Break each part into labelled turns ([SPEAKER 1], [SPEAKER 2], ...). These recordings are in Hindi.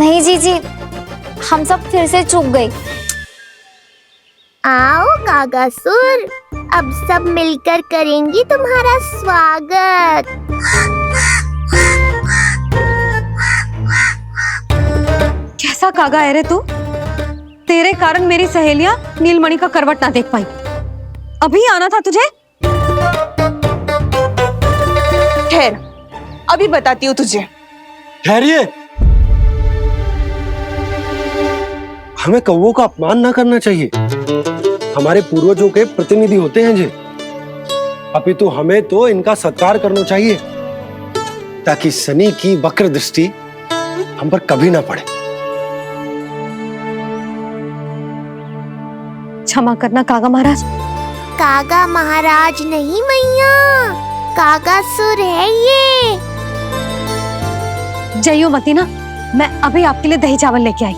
[SPEAKER 1] नहीं जीजी, हम सब फिर से चूक गए।
[SPEAKER 2] आओ कागासुर, अब सब मिलकर करेंगी तुम्हारा स्वागत।
[SPEAKER 3] कैसा कागा है रे तू? तेरे कारण मेरी सहेलियां नीलमणि का करवट ना देख पाई। अभी आना था तुझे।
[SPEAKER 4] ठहर, अभी बताती हूँ तुझे।
[SPEAKER 5] ठहरिए, हमें कौवों का अपमान ना करना चाहिए। हमारे पूर्वजों के प्रतिनिधि होते हैं जी। अपितु हमें तो इनका सत्कार करना चाहिए ताकि शनि की वक्र दृष्टि हम पर कभी ना पड़े।
[SPEAKER 3] क्षमा करना कागा महाराज।
[SPEAKER 2] कागा महाराज नहीं मैया, कागासुर है ये।
[SPEAKER 3] जइयो मती ना, मैं अभी आपके लिए दही चावल लेके आई।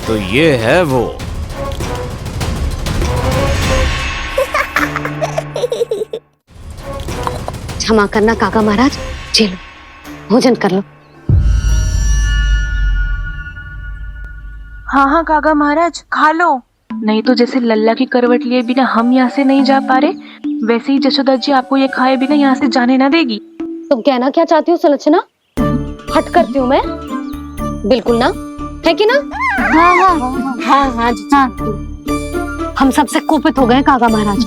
[SPEAKER 6] तो ये है वो।
[SPEAKER 3] क्षमा करना काका महाराज, चलो भोजन कर लो।
[SPEAKER 7] हाँ हाँ काका महाराज, खा लो। नहीं तो जैसे लल्ला की करवट लिए बिना हम यहाँ से नहीं जा पा रहे, वैसे ही जशोदा जी आपको ये खाए बिना यहाँ से जाने ना देगी।
[SPEAKER 3] तुम कहना क्या चाहती हो सुलोचना? हट करती हूँ मैं? बिल्कुल ना, है कि ना?
[SPEAKER 1] हाँ हाँ हाँ हाँ हाँ, हाँ।
[SPEAKER 3] हम सबसे कोपित हो गए काका महाराज।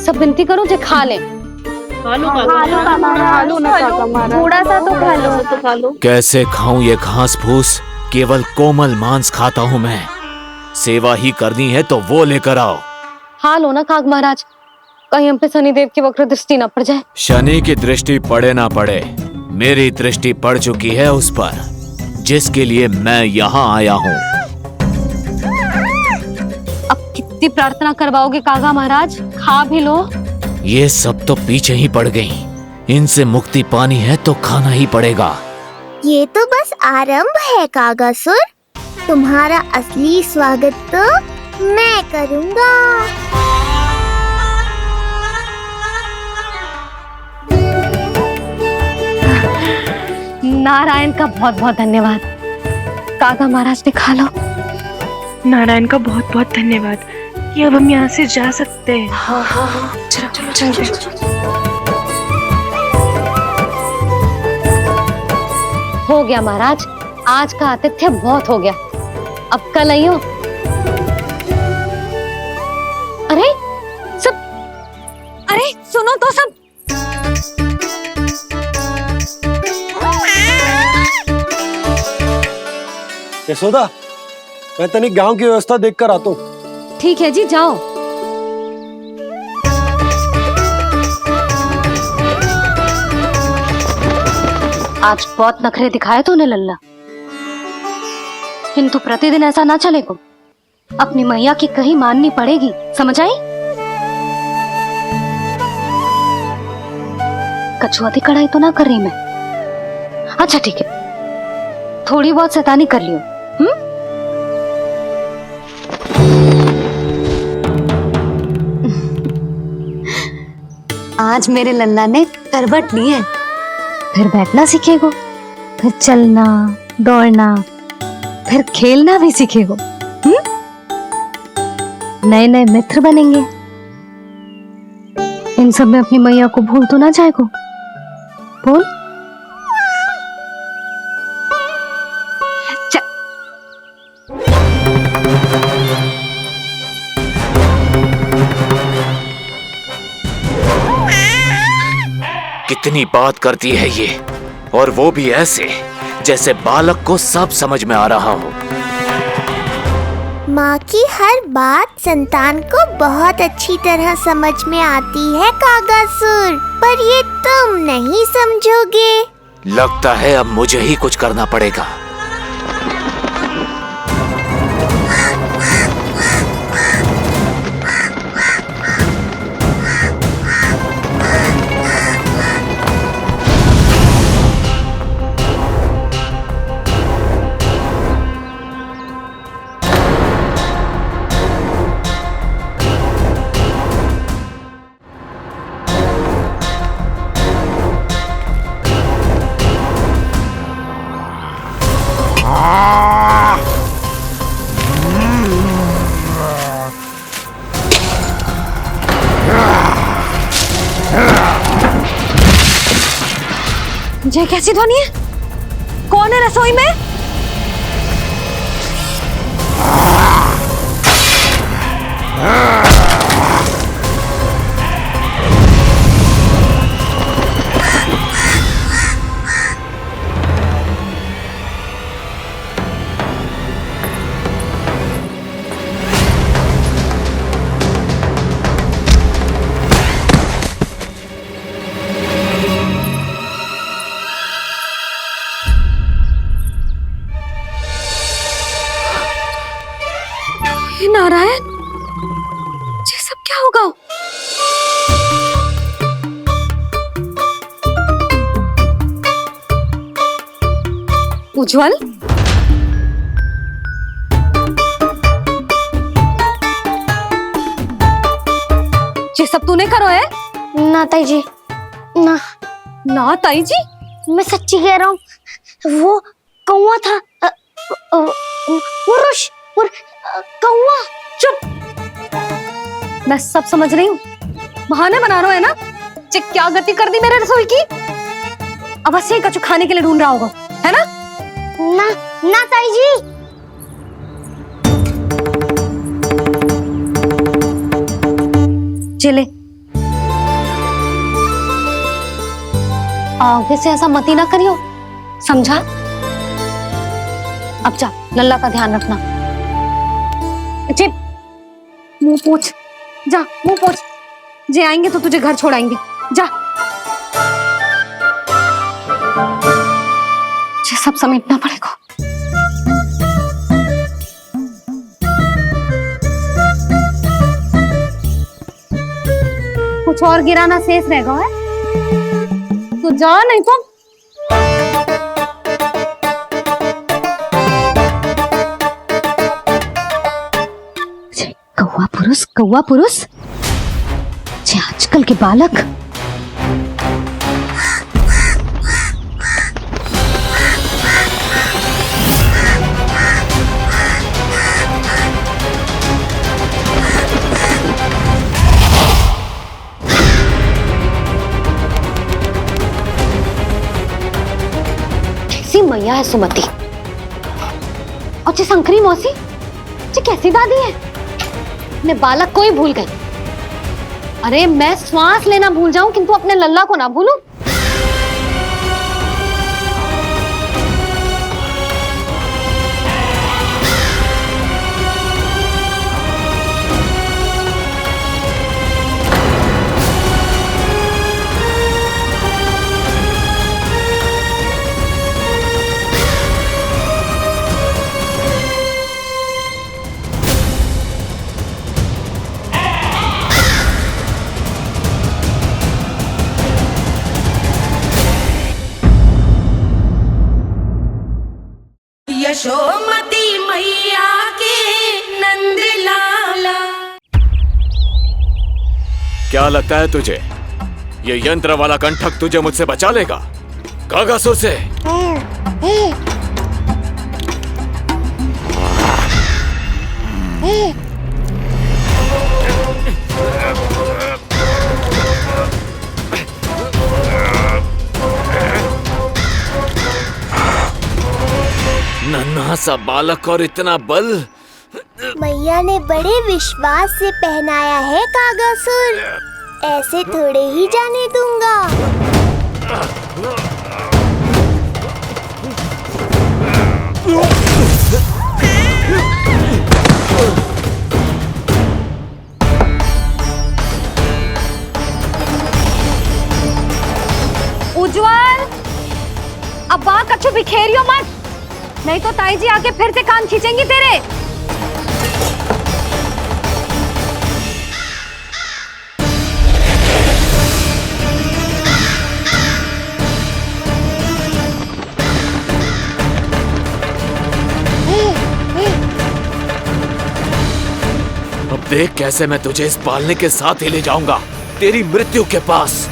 [SPEAKER 3] सब विनती करो जे खा ले।
[SPEAKER 1] थोड़ा सा तो खा लो।
[SPEAKER 6] कैसे खाऊं ये घास फूस? केवल कोमल मांस खाता हूं मैं। सेवा ही करनी है तो वो लेकर आओ।
[SPEAKER 3] खा लो ना काग महाराज, कहीं हम पे शनिदेव की वक्र दृष्टि ना पड़ जाए।
[SPEAKER 6] शनि की दृष्टि पड़े ना पड़े, मेरी दृष्टि पड़ चुकी है उस पर, जिसके लिए मैं यहाँ आया हूँ।
[SPEAKER 3] अब कितनी प्रार्थना करवाओगे कागा महाराज? खा भी लो।
[SPEAKER 6] ये सब तो पीछे ही पड़ गई, इनसे मुक्ति पानी है तो खाना ही पड़ेगा।
[SPEAKER 2] ये तो बस आरंभ है कागासुर, तुम्हारा असली स्वागत तो मैं करूँगा।
[SPEAKER 3] नारायण का बहुत बहुत धन्यवाद। काका महाराज ने खा लो।
[SPEAKER 7] नारायण का बहुत बहुत धन्यवाद कि अब हम यहाँ से जा सकते हैं। चलो चलो चलो।
[SPEAKER 3] हो गया महाराज, आज का आतिथ्य बहुत हो गया, अब कल आइयो। अरे सब, अरे सुनो तो सब।
[SPEAKER 5] यशोदा, मैं तनिक गांव की व्यवस्था देखकर आता हूँ।
[SPEAKER 3] ठीक है जी, जाओ। आज बहुत नखरे दिखाए तूने लल्ला, किंतु प्रतिदिन ऐसा ना चलेगा। अपनी मैया की कहीं माननी पड़ेगी, समझ आई? कछुआती कढ़ाई तो ना कर रही मैं। अच्छा ठीक है, थोड़ी बहुत शैतानी कर लियो। आज मेरे लल्ला ने करवट ली है, फिर बैठना सीखेगो, फिर चलना दौड़ना, फिर खेलना भी सीखेगो। नए नए मित्र बनेंगे। इन सब में अपनी मैया को भूल तो ना जाएगो। बोल।
[SPEAKER 6] कितनी बात करती है ये, और वो भी ऐसे जैसे बालक को सब समझ में आ रहा हो।
[SPEAKER 2] माँ की हर बात संतान को बहुत अच्छी तरह समझ में आती है कागासुर, पर ये तुम नहीं समझोगे।
[SPEAKER 6] लगता है अब मुझे ही कुछ करना पड़ेगा।
[SPEAKER 3] ये कैसी ध्वनि है? कौन है रसोई में? नारायण, ये सब क्या होगा? उज्जवल, ये सब तूने करो है?
[SPEAKER 1] ना ताई जी, ना
[SPEAKER 3] ना ताई जी,
[SPEAKER 1] मैं सच्ची कह रहा हूँ। वो कौवा था, पुरुष कौवा।
[SPEAKER 3] चुप! मैं सब समझ रही हूँ, बहाने बना रहा है ना? क्या गति कर दी मेरे रसोई की? अब बस यही कछु खाने के लिए ढूंढ रहा होगा, है ना?
[SPEAKER 1] ना ना ताई जी।
[SPEAKER 3] चले, आगे से ऐसा मती ना करियो, समझा? अब जा, लल्ला का ध्यान रखना। चिप, मुंह पोछ, जा मुंह पोछ। जे आएंगे तो तुझे घर छोड़ाएंगे, जा। ये सब समेटना पड़ेगा। कुछ और गिराना शेष रहेगा है? तो जा, नहीं तो कौवा पुरुष जे आजकल के बालक। कैसी मैया है सुमति, और जी शंकरी मौसी जी कैसी दादी है। अपने बालक को ही भूल गई। अरे मैं श्वास लेना भूल जाऊं किंतु अपने लल्ला को ना भूलूं।
[SPEAKER 8] यशोमती मैया के नंद लाला।
[SPEAKER 6] क्या लगता है तुझे ये यंत्र वाला कंठक तुझे मुझसे बचा लेगा? कागासुर से नन्हा सा बालक और इतना बल।
[SPEAKER 2] मैया ने बड़े विश्वास से पहनाया है कागासुर, ऐसे थोड़े ही जाने दूंगा।
[SPEAKER 3] उज्जवल, अब बात कछु बिखेरियो मत, नहीं तो ताई जी आके फिर से कान खींचेंगी तेरे।
[SPEAKER 6] अब देख कैसे मैं तुझे इस पालने के साथ ही ले जाऊंगा तेरी मृत्यु के पास।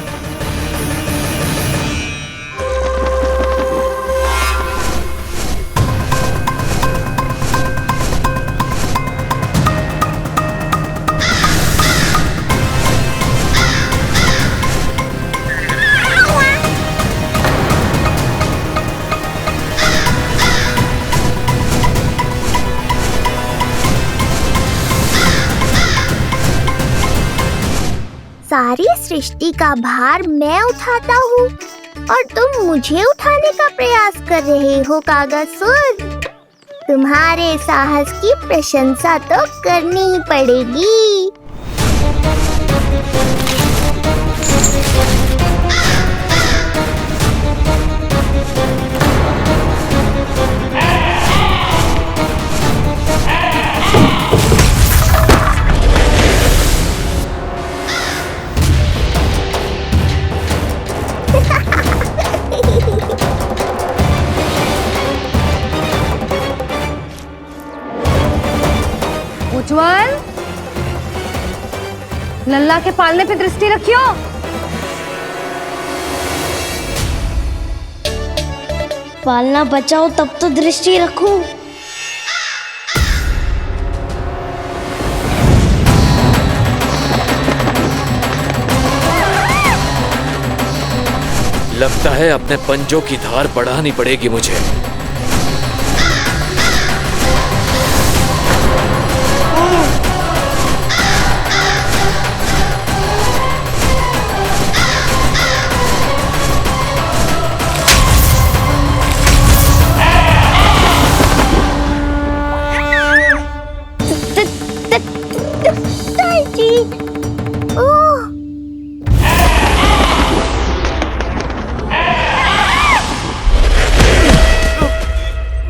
[SPEAKER 2] सारी सृष्टि का भार मैं उठाता हूँ और तुम मुझे उठाने का प्रयास कर रहे हो कागासुर। तुम्हारे साहस की प्रशंसा तो करनी ही पड़ेगी।
[SPEAKER 3] उज्जवल, लल्ला के पालने पे दृष्टि रखियो।
[SPEAKER 1] पालना बचाओ तब तो दृष्टि रखूं।
[SPEAKER 6] लगता है अपने पंजों की धार बढ़ानी पड़ेगी मुझे।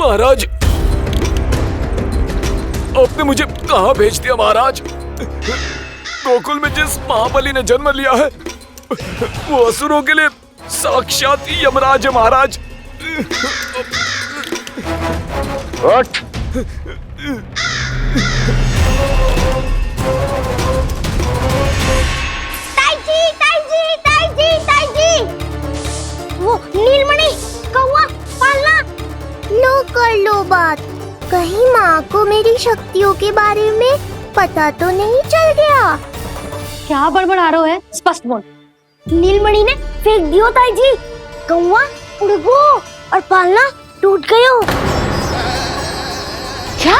[SPEAKER 6] महाराज, आपने मुझे कहाँ भेज दिया महाराज? गोकुल में जिस महाबली ने जन्म लिया है वो असुरों के लिए साक्षात यमराज है महाराज।
[SPEAKER 5] उठ।
[SPEAKER 2] वो नीलमणि, कौवा, पालना। लो कर लो बात। कहीं माँ को मेरी शक्तियों के बारे में पता तो नहीं चल गया?
[SPEAKER 3] क्या बड़बड़ा रहे हो है? स्पष्ट बोल।
[SPEAKER 1] नीलमणि ने फेंक दियो ताई जी। कौवा उड़ गयो और पालना टूट गयो।
[SPEAKER 3] क्या?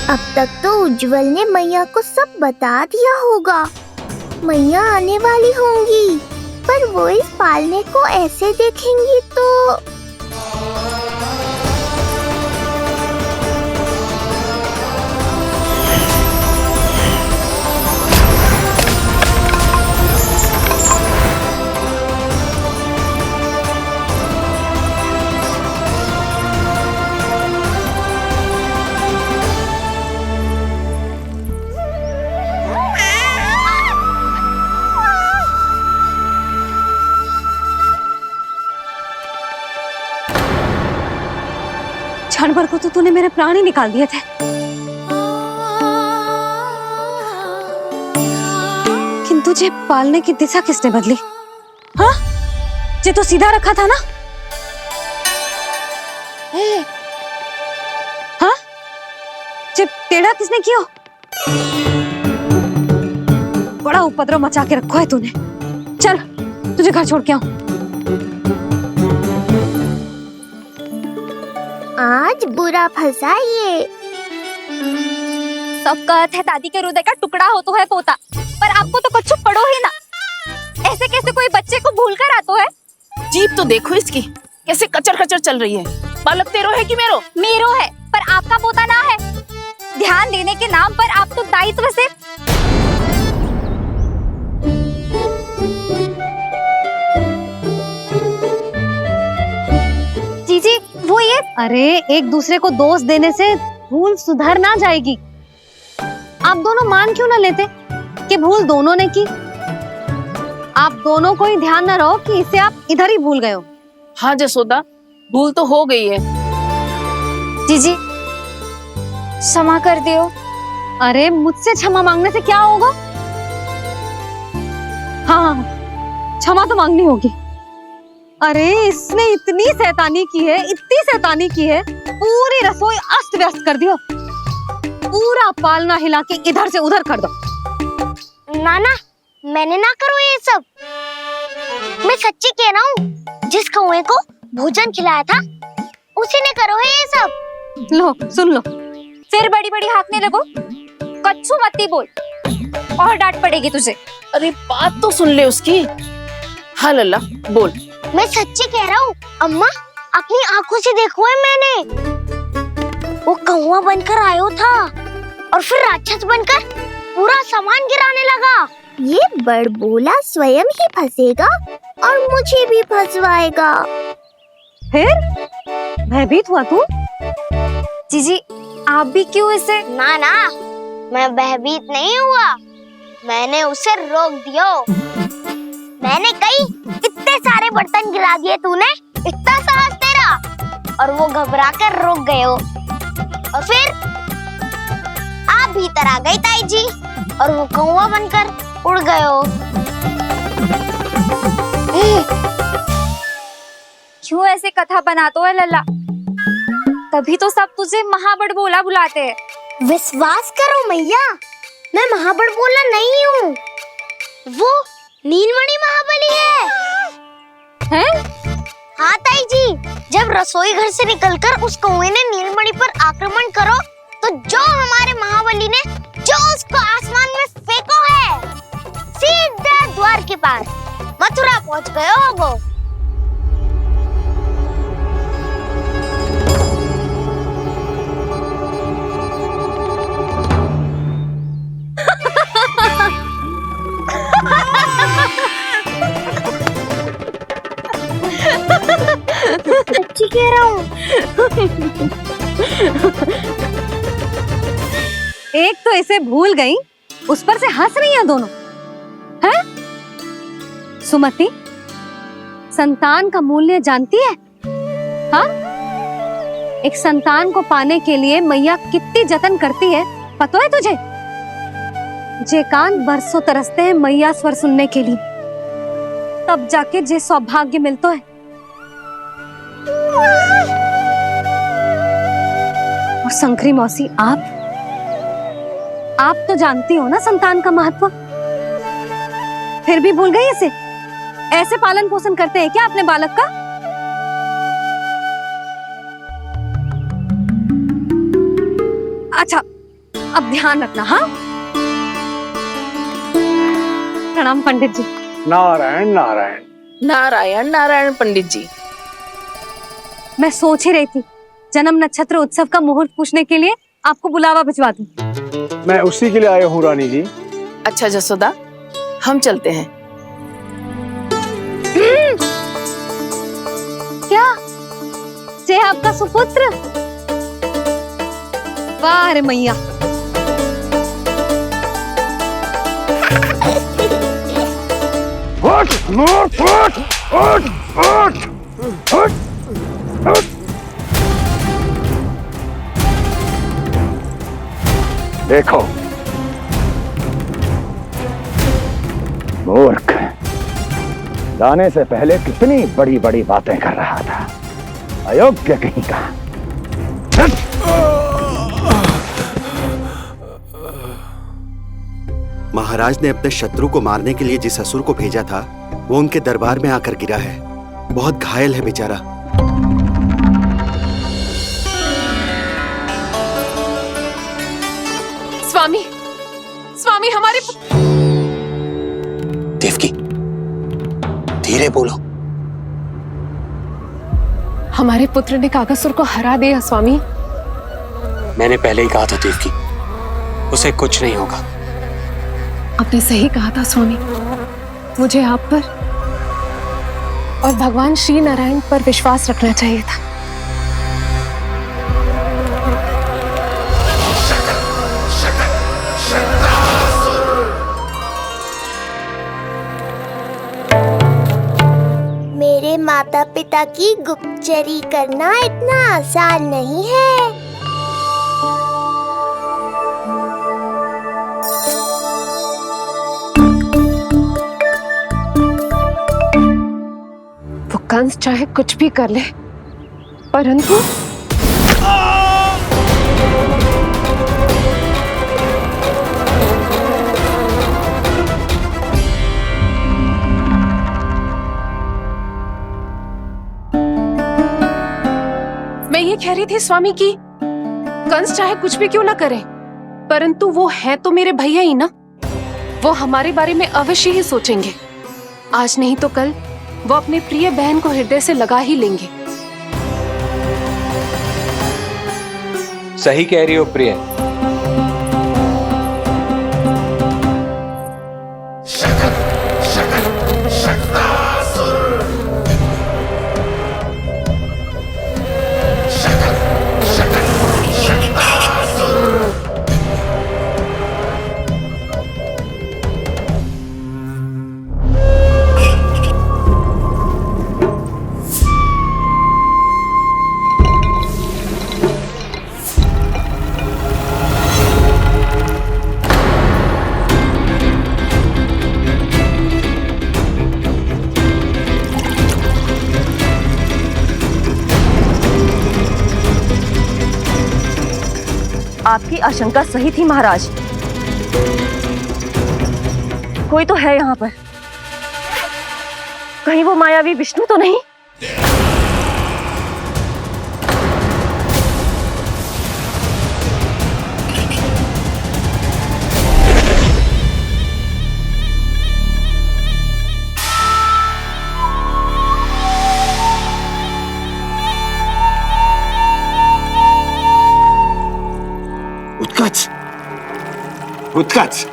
[SPEAKER 2] अब तक तो उज्जवल ने मैया को सब बता दिया होगा। मैया आने वाली होंगी, पर वो इस पालने को ऐसे देखेंगी तो
[SPEAKER 3] क्षण भर को तो तूने मेरे प्राण ही निकाल दिए थे, किंतु जे पालने की दिशा किसने बदली? हाँ, जे तो सीधा रखा था ना? हाँ, जे टेढ़ा किसने किया? बड़ा उपद्रव मचा के रखो है तूने। चल, तुझे घर छोड़ के आऊं।
[SPEAKER 2] आज बुरा फंसा ये।
[SPEAKER 9] सब कहत है दादी के हृदय का टुकड़ा हो तो है पोता, पर आपको तो कुछ पड़ो ही ना। ऐसे कैसे कोई बच्चे को भूल कर आतो है?
[SPEAKER 4] जीप तो देखो इसकी, कैसे कचर कचर चल रही है। बालक तेरो है कि मेरो?
[SPEAKER 9] मेरो है, पर आपका पोता ना है। ध्यान देने के नाम पर आप तो दायित्व से जीजी वो ये।
[SPEAKER 3] अरे एक दूसरे को दोष देने से भूल सुधर ना जाएगी। आप दोनों मान क्यों ना लेते कि भूल दोनों ने की? आप दोनों को ही ध्यान न रहो कि इसे आप इधर ही भूल गए हो।
[SPEAKER 4] हाँ जसोदा, भूल तो हो गई है।
[SPEAKER 9] जीजी क्षमा कर दियो।
[SPEAKER 3] अरे मुझसे क्षमा मांगने से क्या होगा? हाँ, क्षमा तो मांगनी होगी। अरे इसने इतनी शैतानी की है, इतनी शैतानी की है, पूरी रसोई अस्त व्यस्त कर दियो। पूरा पालना हिला के इधर से उधर कर दो।
[SPEAKER 1] नाना, मैंने ना करो ये सब। मैं सच्ची कह रहा हूँ, जिस कौवे को भोजन खिलाया था उसी ने करो है ये सब।
[SPEAKER 3] लो सुन लो।
[SPEAKER 9] फिर बड़ी बड़ी हाकने लगो। कच्छू मत बोल। और डांट पड़ेगी तुझे।
[SPEAKER 4] अरे बात तो सुन ले उसकी। हाँ लल्ला बोल।
[SPEAKER 1] मैं सच्ची कह रहा हूँ अम्मा, अपनी आंखों से देखो है मैंने। वो कौवा बनकर आयो था और फिर राक्षस बनकर पूरा सामान गिराने लगा।
[SPEAKER 2] ये बड़बोला स्वयं ही फंसेगा और मुझे भी फंसवाएगा।
[SPEAKER 3] फिर भयभीत हुआ तू?
[SPEAKER 9] जीजी आप भी क्यों इसे?
[SPEAKER 1] ना ना, मैं भयभीत नहीं हुआ, मैंने उसे रोक दिया। मैंने कही इतने सारे बर्तन गिरा दिए तूने, इतना साहस तेरा, और वो घबरा कर रुक गए हो। और फिर आप भीतर आ गई ताई जी और वो कौवा बनकर उड़ गए हो।
[SPEAKER 9] क्यों ऐसे कथा बनाते हो लल्ला? तभी तो सब तुझे महाबड़बोला बुलाते हैं।
[SPEAKER 1] विश्वास करो मैया, मैं महाबड़बोला नहीं हूँ, वो नीलमणि महाबली है।
[SPEAKER 9] हैं?
[SPEAKER 1] हाँ ताई जी, जब रसोई घर से निकलकर उस कौवे ने नीलमणि पर आक्रमण करो तो जो हमारे महाबली ने जो उसको आसमान में फेंको है, सीधा द्वार के पास मथुरा पहुंच गए होगो। सच्ची कह रहा हूँ।
[SPEAKER 3] एक तो इसे भूल गई, उस पर से हंस रही हैं दोनों। हैं? सुमति, संतान का मूल्य जानती है? हाँ? एक संतान को पाने के लिए मैया कितनी जतन करती है, पता है तुझे? जे कान बरसों तरसते हैं मैया स्वर सुनने के लिए, तब जाके जे सौभाग्य मिलता है। और शंकरी मौसी, आप तो जानती हो ना संतान का महत्व, फिर भी भूल गई इसे? ऐसे पालन पोषण करते हैं क्या अपने बालक का? अच्छा, अब ध्यान रखना। हाँ, प्रणाम पंडित जी।
[SPEAKER 10] नारायण नारायण।
[SPEAKER 4] नारायण नारायण पंडित जी।
[SPEAKER 3] मैं सोच ही रही थी जन्म नक्षत्र उत्सव का मुहूर्त पूछने के लिए आपको बुलावा भिजवा दूं।
[SPEAKER 10] मैं उसी के लिए आया हूँ रानी जी।
[SPEAKER 4] अच्छा जसोदा, हम चलते हैं।
[SPEAKER 3] क्या जे आपका सुपुत्र? वाह रे मैया।
[SPEAKER 10] उठ, उठ, उठ, उठ, उठ, उठ, उठ। देखो मूर्ख, जाने से पहले कितनी बड़ी बड़ी बातें कर रहा था, अयोग्य कहीं का।
[SPEAKER 11] महाराज ने अपने शत्रु को मारने के लिए जिस असुर को भेजा था वो उनके दरबार में आकर गिरा है, बहुत घायल है बेचारा।
[SPEAKER 4] स्वामी, स्वामी हमारे
[SPEAKER 11] देवकी, धीरे बोलो।
[SPEAKER 4] हमारे पुत्र ने कागासुर को हरा दिया स्वामी।
[SPEAKER 11] मैंने पहले ही कहा था देवकी, उसे कुछ नहीं होगा।
[SPEAKER 4] आपने सही कहा था स्वामी, मुझे आप पर और भगवान श्री नारायण पर विश्वास रखना चाहिए था।
[SPEAKER 2] मेरे माता पिता की गुप्तचरी करना इतना आसान नहीं है।
[SPEAKER 4] वो कंस चाहे कुछ भी कर ले, परंतु मैं ये कह रही थी स्वामी कि कंस चाहे कुछ भी क्यों ना करे, परंतु वो है तो मेरे भैया ही ना। वो हमारे बारे में अवश्य ही सोचेंगे। आज नहीं तो कल वो अपने प्रिय बहन को हृदय से लगा ही लेंगे।
[SPEAKER 12] सही कह रही हो प्रिय।
[SPEAKER 13] आपकी आशंका सही थी महाराज। कोई तो है यहाँ पर। कहीं वो मायावी विष्णु तो नहीं?
[SPEAKER 10] उत्कच, उत्कच,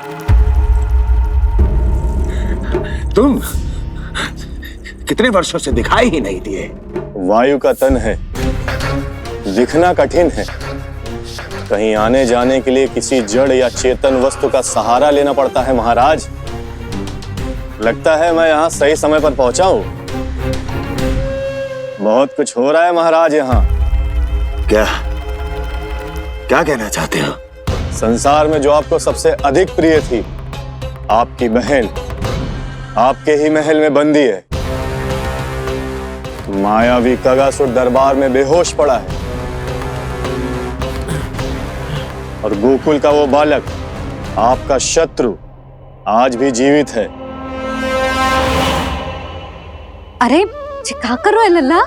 [SPEAKER 10] तुम कितने वर्षों से दिखाई ही नहीं दिए।
[SPEAKER 14] वायु का तन है, दिखना कठिन है। कहीं आने जाने के लिए किसी जड़ या चेतन वस्तु का सहारा लेना पड़ता है महाराज। लगता है मैं यहाँ सही समय पर पहुंचा हूँ। बहुत कुछ हो रहा है महाराज यहाँ।
[SPEAKER 10] क्या क्या कहना चाहते हो?
[SPEAKER 14] संसार में जो आपको सबसे अधिक प्रिय थी, आपकी बहन, आपके ही महल में बंदी है। मायावी कगासुर दरबार में बेहोश पड़ा है और गोकुल का वो बालक, आपका शत्रु, आज भी जीवित है।
[SPEAKER 3] अरे क्या कर रहे हो लल्ला?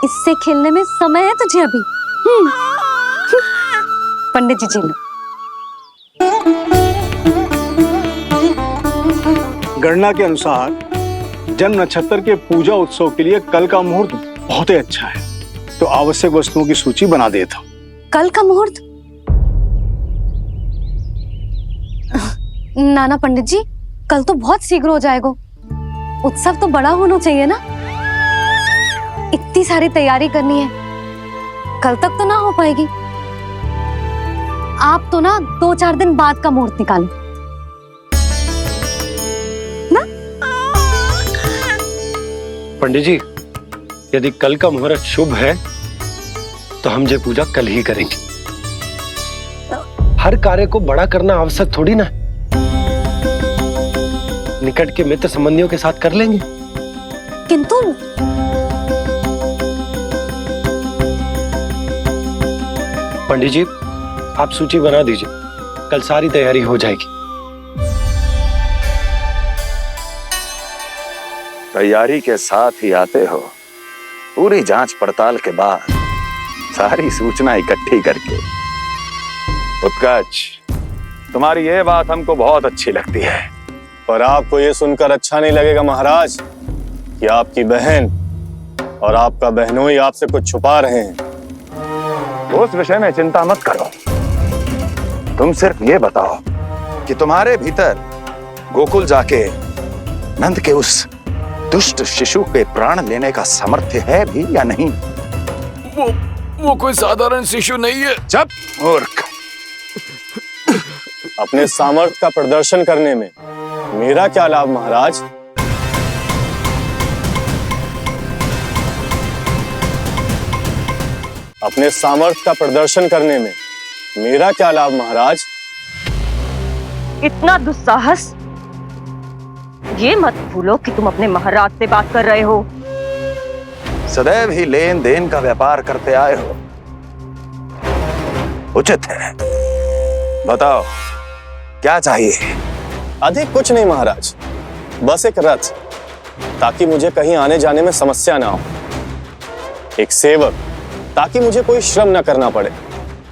[SPEAKER 3] इससे खेलने में समय है तुझे अभी। पंडित जी जी लो।
[SPEAKER 15] गणना के अनुसार जन्म नक्षत्र के पूजा उत्सव के लिए कल का मुहूर्त बहुत ही अच्छा है, तो आवश्यक वस्तुओं की सूची बना देता हूँ।
[SPEAKER 3] कल का मुहूर्त? नाना पंडित जी, कल तो बहुत शीघ्र हो जाएगा। उत्सव तो बड़ा होना चाहिए ना। इतनी सारी तैयारी करनी है, कल तक तो ना हो पाएगी। आप तो ना 2-4 दिन बाद का मुहूर्त निकालो ना।
[SPEAKER 5] पंडित जी, यदि कल का मुहूर्त शुभ है तो हम ये पूजा कल ही करेंगे। हर कार्य को बड़ा करना आवश्यक थोड़ी ना। निकट के मित्र संबंधियों के साथ कर लेंगे।
[SPEAKER 3] किंतु
[SPEAKER 5] पंडित जी, आप सूची बना दीजिए, कल सारी तैयारी हो जाएगी।
[SPEAKER 10] तैयारी के साथ ही आते हो, पूरी जांच पड़ताल के बाद सारी सूचना इकट्ठी करके। उत्कच, तुम्हारी ये बात हमको बहुत अच्छी लगती है।
[SPEAKER 14] पर आपको ये सुनकर अच्छा नहीं लगेगा महाराज कि आपकी बहन और आपका बहनोई आपसे कुछ छुपा रहे हैं।
[SPEAKER 10] उस विषय में चिंता मत करो। तुम सिर्फ ये बताओ कि तुम्हारे भीतर गोकुल जाके नंद के उस दुष्ट शिशु के प्राण लेने का सामर्थ्य है भी या नहीं?
[SPEAKER 6] वो कोई साधारण शिशु नहीं है।
[SPEAKER 10] चुप मूर्ख।
[SPEAKER 14] अपने सामर्थ्य का प्रदर्शन करने में मेरा क्या लाभ महाराज? अपने सामर्थ्य का प्रदर्शन करने में मेरा क्या लाभ महाराज?
[SPEAKER 13] इतना दुस्साहस? ये मत भूलो कि तुम अपने महाराज से बात कर रहे हो।
[SPEAKER 10] सदैव ही लेन देन का व्यापार करते आए हो, उचित है। बताओ क्या चाहिए?
[SPEAKER 14] अधिक कुछ नहीं महाराज, बस एक रथ, ताकि मुझे कहीं आने जाने में समस्या ना हो। एक सेवक, ताकि मुझे कोई श्रम न करना पड़े।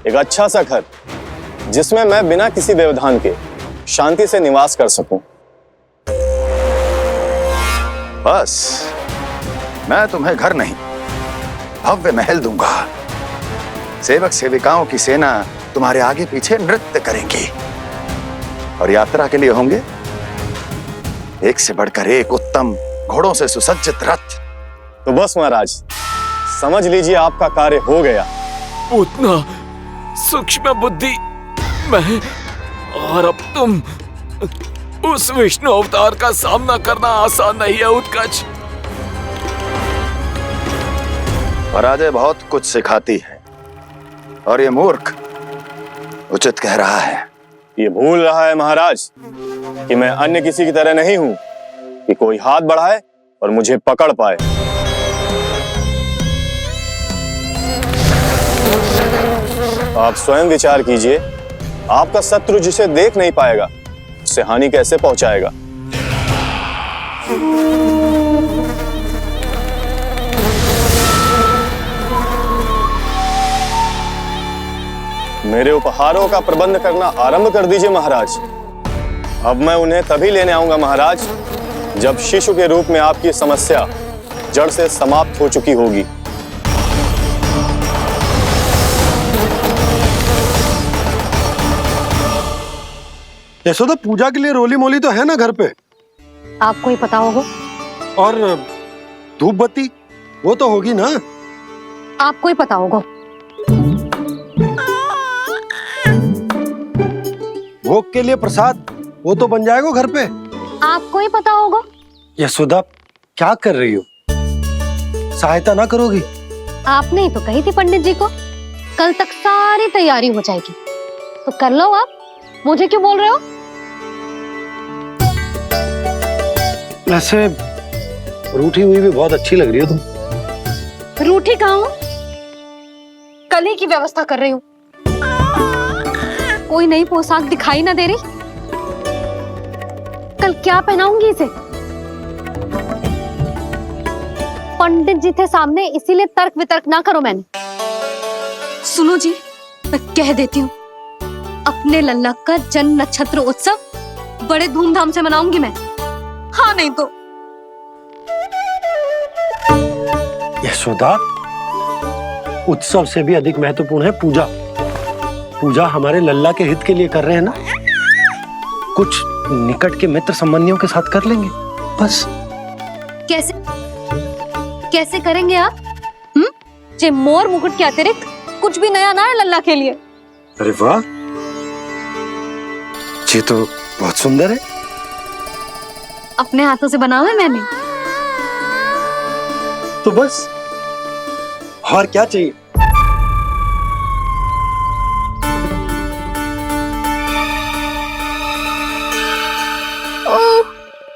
[SPEAKER 14] एक अच्छा सा घर, जिसमें मैं बिना किसी व्यवधान के शांति से निवास कर सकूं।
[SPEAKER 10] बस मैं तुम्हें घर नहीं भव्य महल दूंगा। सेवक सेविकाओं की सेना तुम्हारे आगे पीछे नृत्य करेंगी और यात्रा के लिए होंगे एक से बढ़कर एक उत्तम घोड़ों से सुसज्जित रथ।
[SPEAKER 14] तो बस महाराज, समझ लीजिए आपका कार्य हो गया।
[SPEAKER 6] उतना सूक्ष्म बुद्धि मैं, और अब तुम, उस विष्णु अवतार का सामना करना आसान नहीं है उत्कच।
[SPEAKER 10] पराजय बहुत कुछ सिखाती है और ये मूर्ख उचित कह रहा है।
[SPEAKER 14] ये भूल रहा है महाराज कि मैं अन्य किसी की तरह नहीं हूं कि कोई हाथ बढ़ाए और मुझे पकड़ पाए। आप स्वयं विचार कीजिए, आपका शत्रु जिसे देख नहीं पाएगा उससे हानि कैसे पहुंचाएगा। मेरे उपहारों का प्रबंध करना आरंभ कर दीजिए महाराज। अब मैं उन्हें तभी लेने आऊंगा महाराज जब शिशु के रूप में आपकी समस्या जड़ से समाप्त हो चुकी होगी।
[SPEAKER 5] यशोदा, पूजा के लिए रोली मोली तो है ना घर पे?
[SPEAKER 3] आपको ही पता होगा।
[SPEAKER 5] और धूप बत्ती वो तो होगी ना?
[SPEAKER 3] आपको ही पता होगा।
[SPEAKER 5] भोग के लिए प्रसाद वो तो बन जाएगा घर पे।
[SPEAKER 3] आपको ही पता होगा।
[SPEAKER 5] यशोदा, क्या कर रही हो? सहायता ना करोगी?
[SPEAKER 3] आपने ही तो कही थी पंडित जी को कल तक सारी तैयारी हो जाएगी, तो कर लो आप। मुझे क्यों बोल रहे हो?
[SPEAKER 5] वैसे रूठी हुई भी बहुत अच्छी लग रही हो तुम।
[SPEAKER 3] रूठी कहाँ हूँ? कल ही की व्यवस्था कर रही हूँ। कोई नई पोशाक दिखाई ना दे रही? कल क्या पहनाऊंगी इसे? पंडित जी थे सामने, इसीलिए तर्क वितर्क ना करो। मैंने सुनो जी, मैं कह देती हूँ, अपने लल्ला का जन्म नक्षत्र उत्सव बड़े धूमधाम से मनाऊंगी मैं। हाँ नहीं तो।
[SPEAKER 5] यशोदा, उत्सव से भी अधिक महत्वपूर्ण है पूजा। पूजा हमारे लल्ला के हित के लिए कर रहे हैं ना। कुछ निकट के मित्र संबंधियों के साथ कर लेंगे बस।
[SPEAKER 3] कैसे कैसे करेंगे आप? जे मोर मुकुट के अतिरिक्त कुछ भी नया ना है लल्ला के लिए।
[SPEAKER 5] अरे वाह, ये तो बहुत सुंदर है।
[SPEAKER 3] अपने हाथों से बनाया है मैंने।
[SPEAKER 5] तो बस और क्या चाहिए?
[SPEAKER 2] ओह,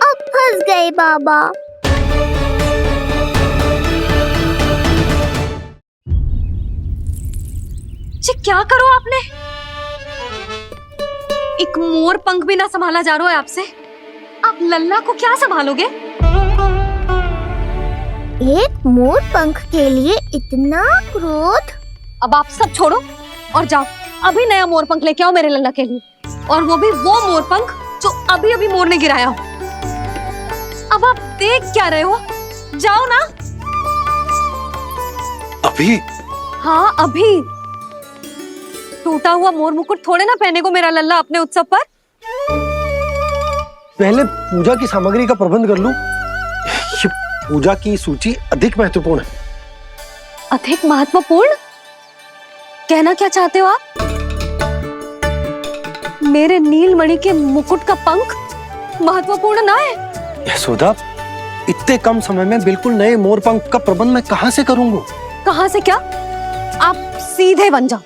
[SPEAKER 2] अब फंस गए बाबा।
[SPEAKER 3] जी क्या करो आपने? एक मोर पंख भी ना संभाला जा रहा है आपसे। आप लल्ला को क्या संभालोगे?
[SPEAKER 2] एक मोर पंख के लिए इतना क्रोध?
[SPEAKER 3] अब आप सब छोड़ो और जाओ, अभी नया मोर पंख लेके आओ मेरे लल्ला के लिए, और वो भी वो मोर पंख जो अभी अभी मोर ने गिराया हो। अब आप देख क्या रहे हो? जाओ ना।
[SPEAKER 5] अभी?
[SPEAKER 3] हाँ अभी। टूटा हुआ मोर मुकुट थोड़े ना पहने को मेरा लल्ला अपने उत्सव पर।
[SPEAKER 5] पहले पूजा की सामग्री का प्रबंध कर लूं। ये पूजा की सूची अधिक महत्वपूर्ण है।
[SPEAKER 3] अधिक महत्वपूर्ण? कहना क्या चाहते हो आप? मेरे नीलमणि के मुकुट का पंख महत्वपूर्ण ना है?
[SPEAKER 5] यशोदा, इतने कम समय में बिल्कुल नए मोर पंख का प्रबंध मैं कहां से करूंगा?
[SPEAKER 3] कहां से क्या? आप सीधे बन जाओ।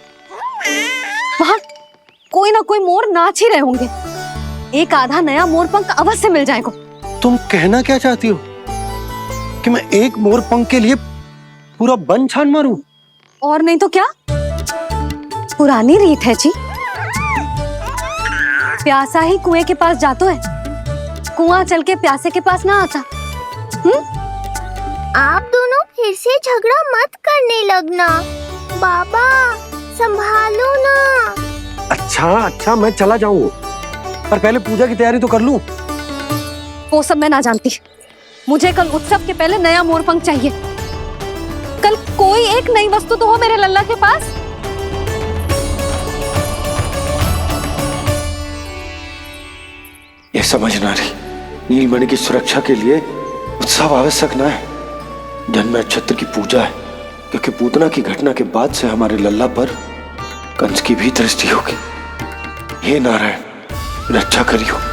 [SPEAKER 3] वहां कोई ना कोई मोर नाच ही रहे होंगे। एक आधा नया मोर पंख अवश्य मिल जाएगा।
[SPEAKER 5] तुम कहना क्या चाहती हो कि मैं एक मोर पंख के लिए पूरा वन छान मारूं?
[SPEAKER 3] और नहीं तो क्या, पुरानी रीत है जी। प्यासा ही कुएं के पास जातो है, कुआं चल के प्यासे के पास ना आता।
[SPEAKER 2] आप दोनों फिर से झगड़ा मत करने लगना। बाबा संभालो ना।
[SPEAKER 5] अच्छा मैं चला जाऊंगा, पर पहले पूजा की तैयारी तो कर लूं।
[SPEAKER 3] वो सब मैं ना जानती। मुझे कल उत्सव के पहले नया मोरपंख चाहिए। कल कोई एक नई वस्तु तो हो मेरे लल्ला के पास।
[SPEAKER 5] ये समझ ना रही, नीलमणि की सुरक्षा के लिए उत्सव आवश्यक ना है, जन्म नक्षत्र की पूजा है, क्योंकि पूतना की घटना के बाद से हमारे लल्ला पर कंस की भी दृष्टि होगी। हे नारायण, रक्षा करियो।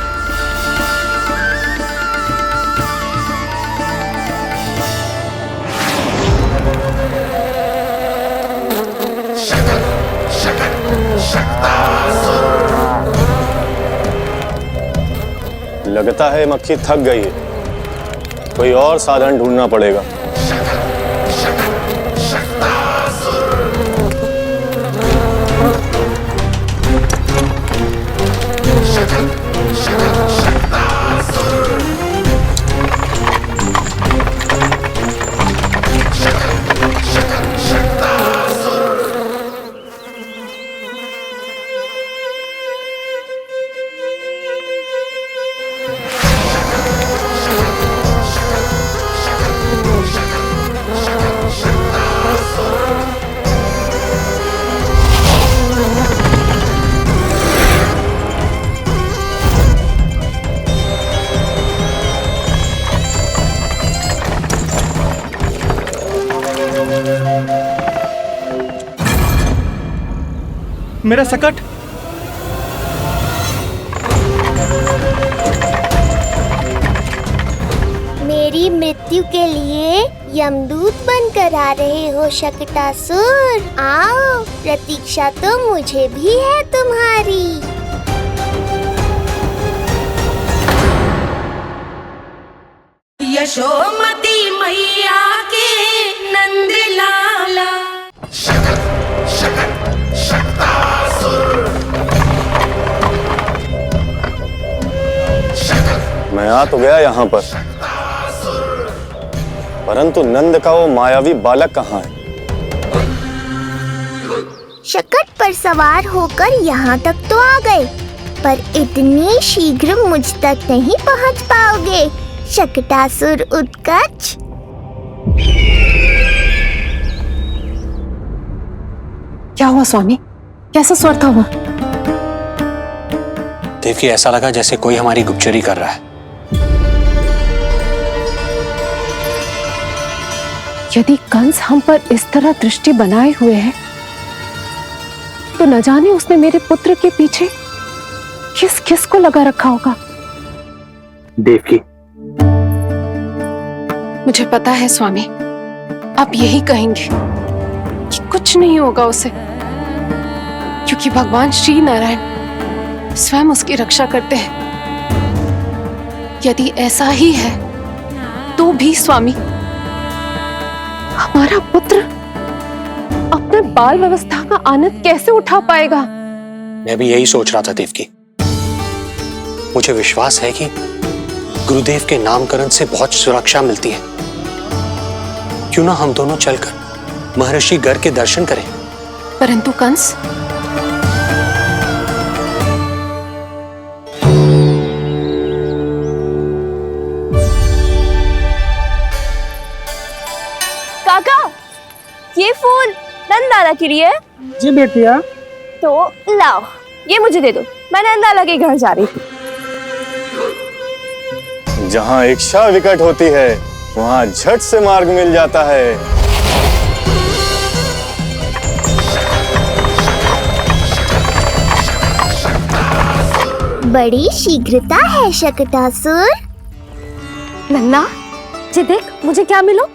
[SPEAKER 14] लगता है मक्खी थक गई है, कोई और साधन ढूंढना पड़ेगा।
[SPEAKER 15] मेरा सकट।
[SPEAKER 2] मेरी मृत्यु के लिए यमदूत बनकर आ रहे हो शकटासुर? आओ, प्रतीक्षा तो मुझे भी है तुम्हारी।
[SPEAKER 8] यशोमती मैया के नंद लाला।
[SPEAKER 14] मैं आ तो गया यहाँ पर, परंतु नंद का वो मायावी बालक कहाँ है?
[SPEAKER 2] शकट पर सवार होकर यहाँ तक तो आ गए, पर इतनी शीघ्र मुझ तक नहीं पहुँच पाओगे शकटासुर उत्कच।
[SPEAKER 4] क्या हुआ स्वामी, कैसा स्वर था वो?
[SPEAKER 12] देवकी, ऐसा लगा जैसे कोई हमारी गुप्तचरी कर रहा है।
[SPEAKER 4] यदि कंस हम पर इस तरह दृष्टि बनाए हुए है, तो न जाने उसने मेरे पुत्र के पीछे किस किस को लगा रखा होगा।
[SPEAKER 12] देवकी,
[SPEAKER 4] मुझे पता है स्वामी, आप यही कहेंगे कि कुछ नहीं होगा उसे, क्योंकि भगवान श्री नारायण स्वयं उसकी रक्षा करते हैं। यदि ऐसा ही है तो भी स्वामी, हमारा पुत्र अपने बाल व्यवस्था का आनंद कैसे उठा पाएगा?
[SPEAKER 12] मैं भी यही सोच रहा था देवकी। मुझे विश्वास है कि गुरुदेव के नामकरण से बहुत सुरक्षा मिलती है। क्यों ना हम दोनों चलकर महर्षि गर्ग के दर्शन करें?
[SPEAKER 4] परंतु कंस,
[SPEAKER 9] काका, ये फूल नंदाला के लिए है?
[SPEAKER 15] जी बेटिया।
[SPEAKER 9] तो लाओ, ये मुझे दे दो, मैं नंदाला के घर जा रही थी।
[SPEAKER 14] जहाँ इच्छा विकट होती है, वहाँ झट से मार्ग मिल जाता है।
[SPEAKER 2] बड़ी शीघ्रता है शकटासुर।
[SPEAKER 3] नन्ना, जी देख मुझे क्या मिलो।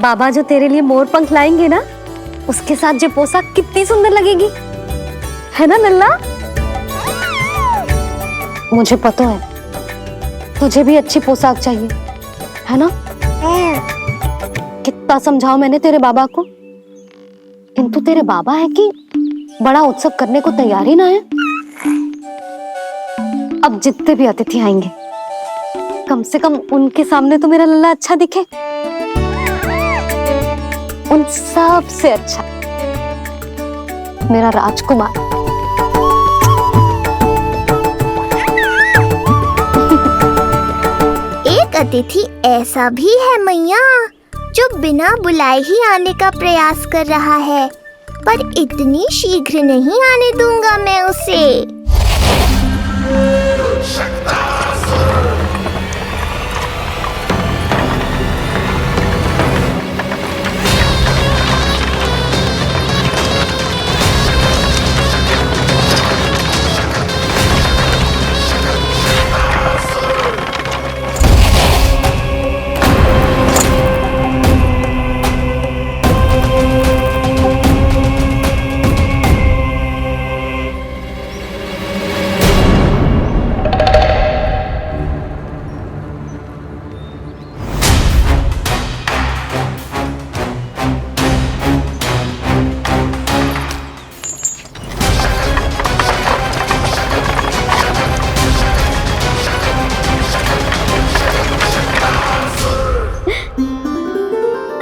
[SPEAKER 3] बाबा जो तेरे लिए मोर पंख लाएंगे ना, उसके साथ जो पोशाक कितनी सुंदर लगेगी, है ना नन्ना? मुझे पता है तुझे भी अच्छी पोशाक चाहिए, है ना? कितना समझाओ मैंने तेरे बाबा को, किंतु तेरे बाबा है कि बड़ा उत्सव करने को तैयार ही ना है। अब जितने भी अतिथि आएंगे, कम से कम उनके सामने तो मेरा लल्ला अच्छा दिखे। उन सब से अच्छा मेरा राजकुमार।
[SPEAKER 2] एक एक अतिथि ऐसा भी है मैया जो बिना बुलाए ही आने का प्रयास कर रहा है, पर इतनी शीघ्र नहीं आने दूंगा मैं उसे।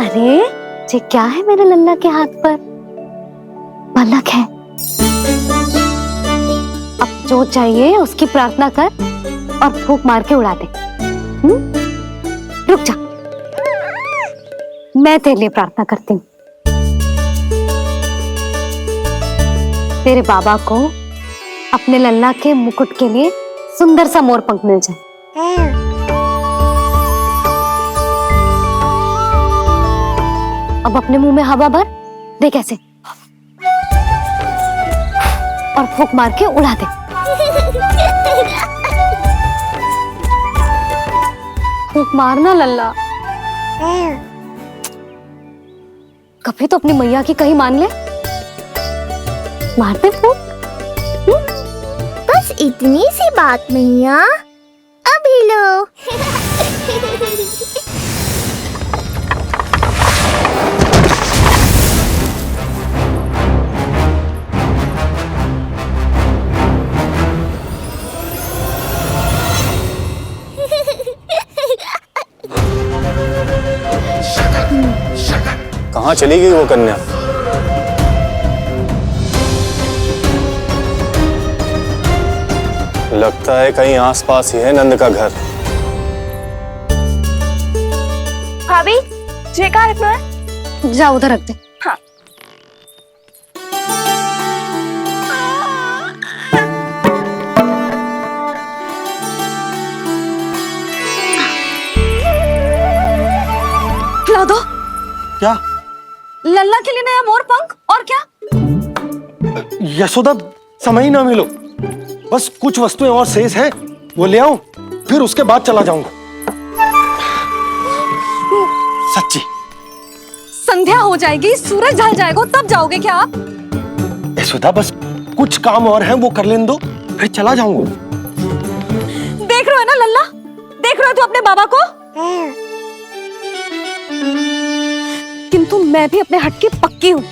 [SPEAKER 3] अरे ये क्या है मेरे लल्ला के हाथ पर? पलक है। अब जो चाहिए उसकी प्रार्थना कर और फूंक मार के उड़ा दे। रुक जा, मैं तेरे लिए प्रार्थना करती हूँ। तेरे बाबा को अपने लल्ला के मुकुट के लिए सुंदर सा मोर पंख मिल जाए। अब अपने मुंह में हवा भर दे कैसे, और फूंक मार के उड़ा दे। फूंक मारना लल्ला, कभी तो अपनी मैया की कहीं मान ले। मारते फूंक।
[SPEAKER 2] बस इतनी सी बात मैया, अभी लो।
[SPEAKER 14] कहाँ चली गई वो कन्या? लगता है कहीं आसपास ही है नंद का घर।
[SPEAKER 9] भाभी ये कहाँ रखना है?
[SPEAKER 3] जा उधर रख दे।
[SPEAKER 9] हाँ।
[SPEAKER 3] खिला दो।
[SPEAKER 5] क्या?
[SPEAKER 3] लल्ला के लिए नया मोर पंख। और क्या?
[SPEAKER 5] यशोदा, समय ही ना मिलो, बस कुछ वस्तुएं और शेष हैं, वो ले आऊं, फिर उसके बाद चला जाऊंगा। सच्ची।
[SPEAKER 3] संध्या हो जाएगी, सूरज ढल जाएगा, तब जाओगे क्या आप?
[SPEAKER 5] यशोदा, बस कुछ काम और हैं, वो कर लेने दो, फिर चला जाऊंगा।
[SPEAKER 3] देख रहे हो ना लल्ला, देख रहे हो तू अपने बाबा को? किंतु मैं भी अपने हट की पक्की हूँ।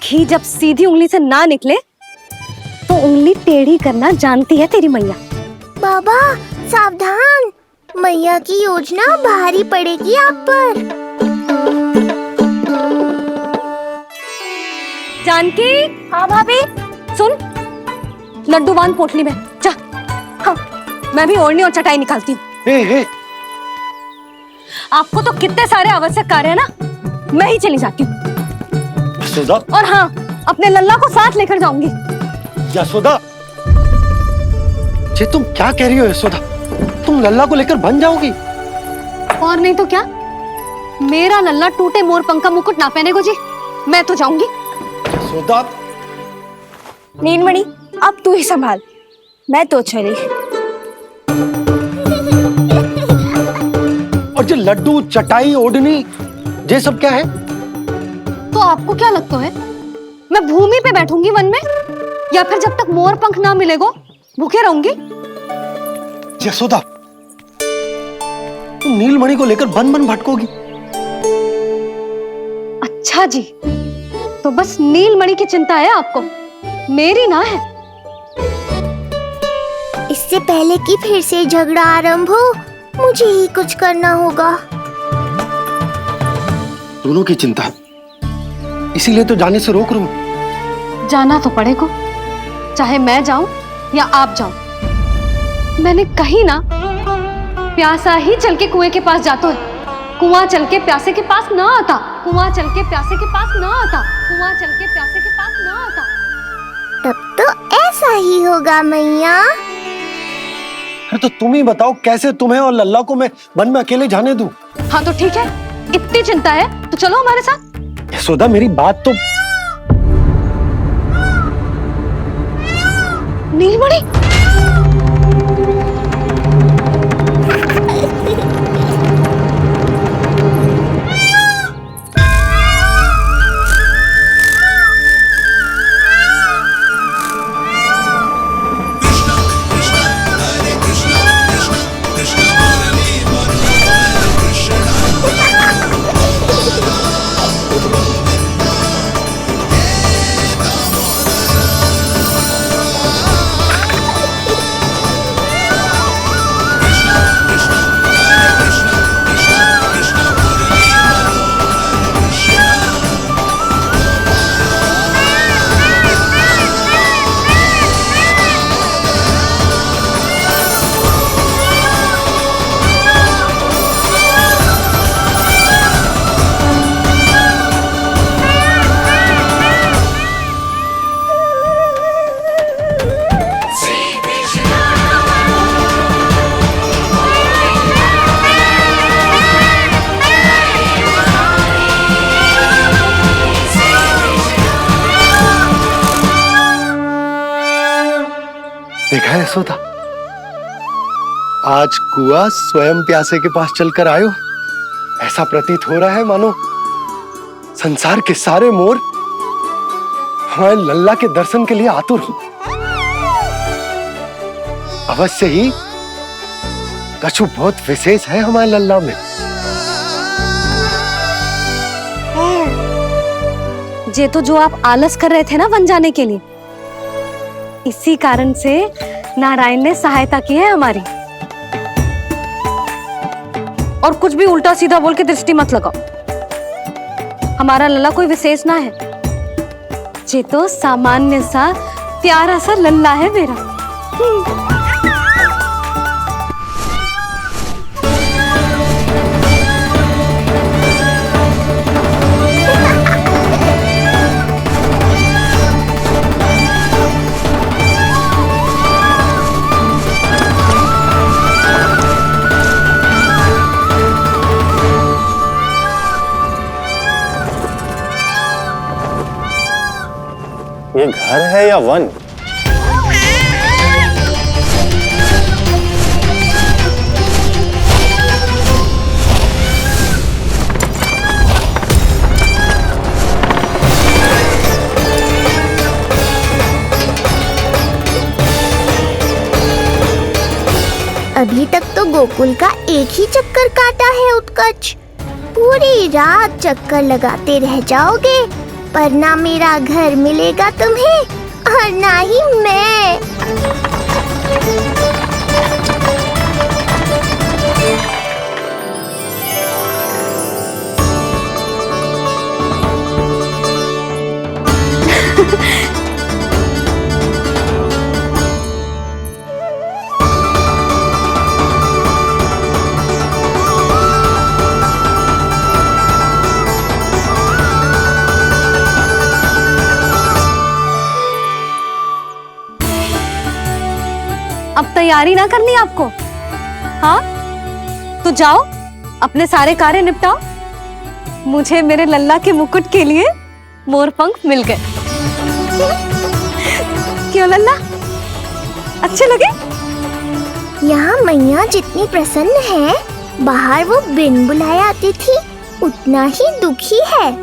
[SPEAKER 3] घी जब सीधी उंगली से ना निकले तो उंगली टेढ़ी करना जानती है तेरी मैया।
[SPEAKER 2] बाबा सावधान, मैया की योजना भारी पड़ेगी आप पर।
[SPEAKER 3] जानकी। हाँ भाभी। सुन, लड्डू बांध पोटली में, जा। हाँ, मैं भी ओढ़नी और चटाई निकालती हूँ। आपको तो कितने सारे आवश्यक कार्य है ना, मैं ही चली जाती हूँ।
[SPEAKER 5] यशोदा।
[SPEAKER 3] और हाँ, अपने लल्ला को साथ लेकर जाऊंगी।
[SPEAKER 5] यशोदा, ये तुम क्या कह रही हो यशोदा? तुम लल्ला को लेकर बन जाओगी?
[SPEAKER 3] और नहीं तो क्या, मेरा लल्ला टूटे मोर पंख का मुकुट ना पहने को जी, मैं तो जाऊंगी।
[SPEAKER 5] यशोदा।
[SPEAKER 9] नीलमणि, अब तू ही संभाल, मैं तो चली।
[SPEAKER 5] और ये लड्डू, चटाई, ओढ़नी, ये सब क्या है?
[SPEAKER 3] तो आपको क्या लगता है मैं भूमि पे बैठूंगी वन में, या फिर जब तक मोर पंख ना मिलेगो भूखे रहूंगी?
[SPEAKER 5] यशोदा, तुम नीलमणि को लेकर बन बन भटकोगी।
[SPEAKER 3] अच्छा जी, तो बस नीलमणि की चिंता है आपको, मेरी ना है।
[SPEAKER 2] इससे पहले कि फिर से झगड़ा आरंभ हो, मुझे ही कुछ करना होगा।
[SPEAKER 5] दोनों की चिंता है, इसीलिए तो जाने से रोक रहा हूं।
[SPEAKER 3] जाना तो पड़ेगा, चाहे मैं जाऊं या आप जाओ। मैंने कहीं ना प्यासा ही चल के कुएं के पास जाता है, कुआं चल के प्यासे के पास ना आता, कुआं चल के प्यासे के पास ना आता, कुआं चल के प्यासे के पास ना आता।
[SPEAKER 2] तब तो ऐसा ही होगा मैया।
[SPEAKER 5] अरे तो तुम ही बताओ, कैसे तुम्हें और लल्ला को मैं वन में अकेले जाने दूं?
[SPEAKER 3] हाँ तो ठीक है, इतनी चिंता है तो चलो हमारे साथ।
[SPEAKER 5] यशोदा मेरी बात तो।
[SPEAKER 3] नीलमणि,
[SPEAKER 5] देखा है यशोदा, आज कुआं स्वयं प्यासे के पास चलकर आयो। ऐसा प्रतीत हो रहा है मानो संसार के सारे मोर हमारे लल्ला के दर्शन के लिए आतुर हो। अवश्य ही कछु बहुत विशेष है हमारे लल्ला में।
[SPEAKER 3] ये तो जो आप आलस कर रहे थे ना वन जाने के लिए, इसी कारण से नारायण ने सहायता की है हमारी। और कुछ भी उल्टा सीधा बोल के दृष्टि मत लगाओ। हमारा लल्ला कोई विशेष ना है, ये तो सामान्य सा प्यारा सा लल्ला है मेरा।
[SPEAKER 14] ये घर है या वन?
[SPEAKER 2] अभी तक तो गोकुल का एक ही चक्कर काटा है उत्कर्ष। पूरी रात चक्कर लगाते रह जाओगे, पर ना मेरा घर मिलेगा तुम्हें और ना ही मैं।
[SPEAKER 3] अब तैयारी ना करनी आपको? हाँ तो जाओ अपने सारे कार्य निपटाओ। मुझे मेरे लल्ला के मुकुट के लिए मोरपंख मिल गए। क्यों लल्ला, अच्छे लगे?
[SPEAKER 2] यहाँ मैया जितनी प्रसन्न है, बाहर वो बिन बुलाए आती थी उतना ही दुखी है।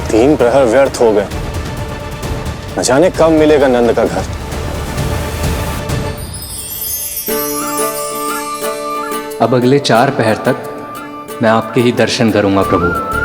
[SPEAKER 14] तीन प्रहर व्यर्थ हो गए, न जाने कब मिलेगा नंद का घर।
[SPEAKER 16] अब अगले 4 पहर तक मैं आपके ही दर्शन करूंगा प्रभु।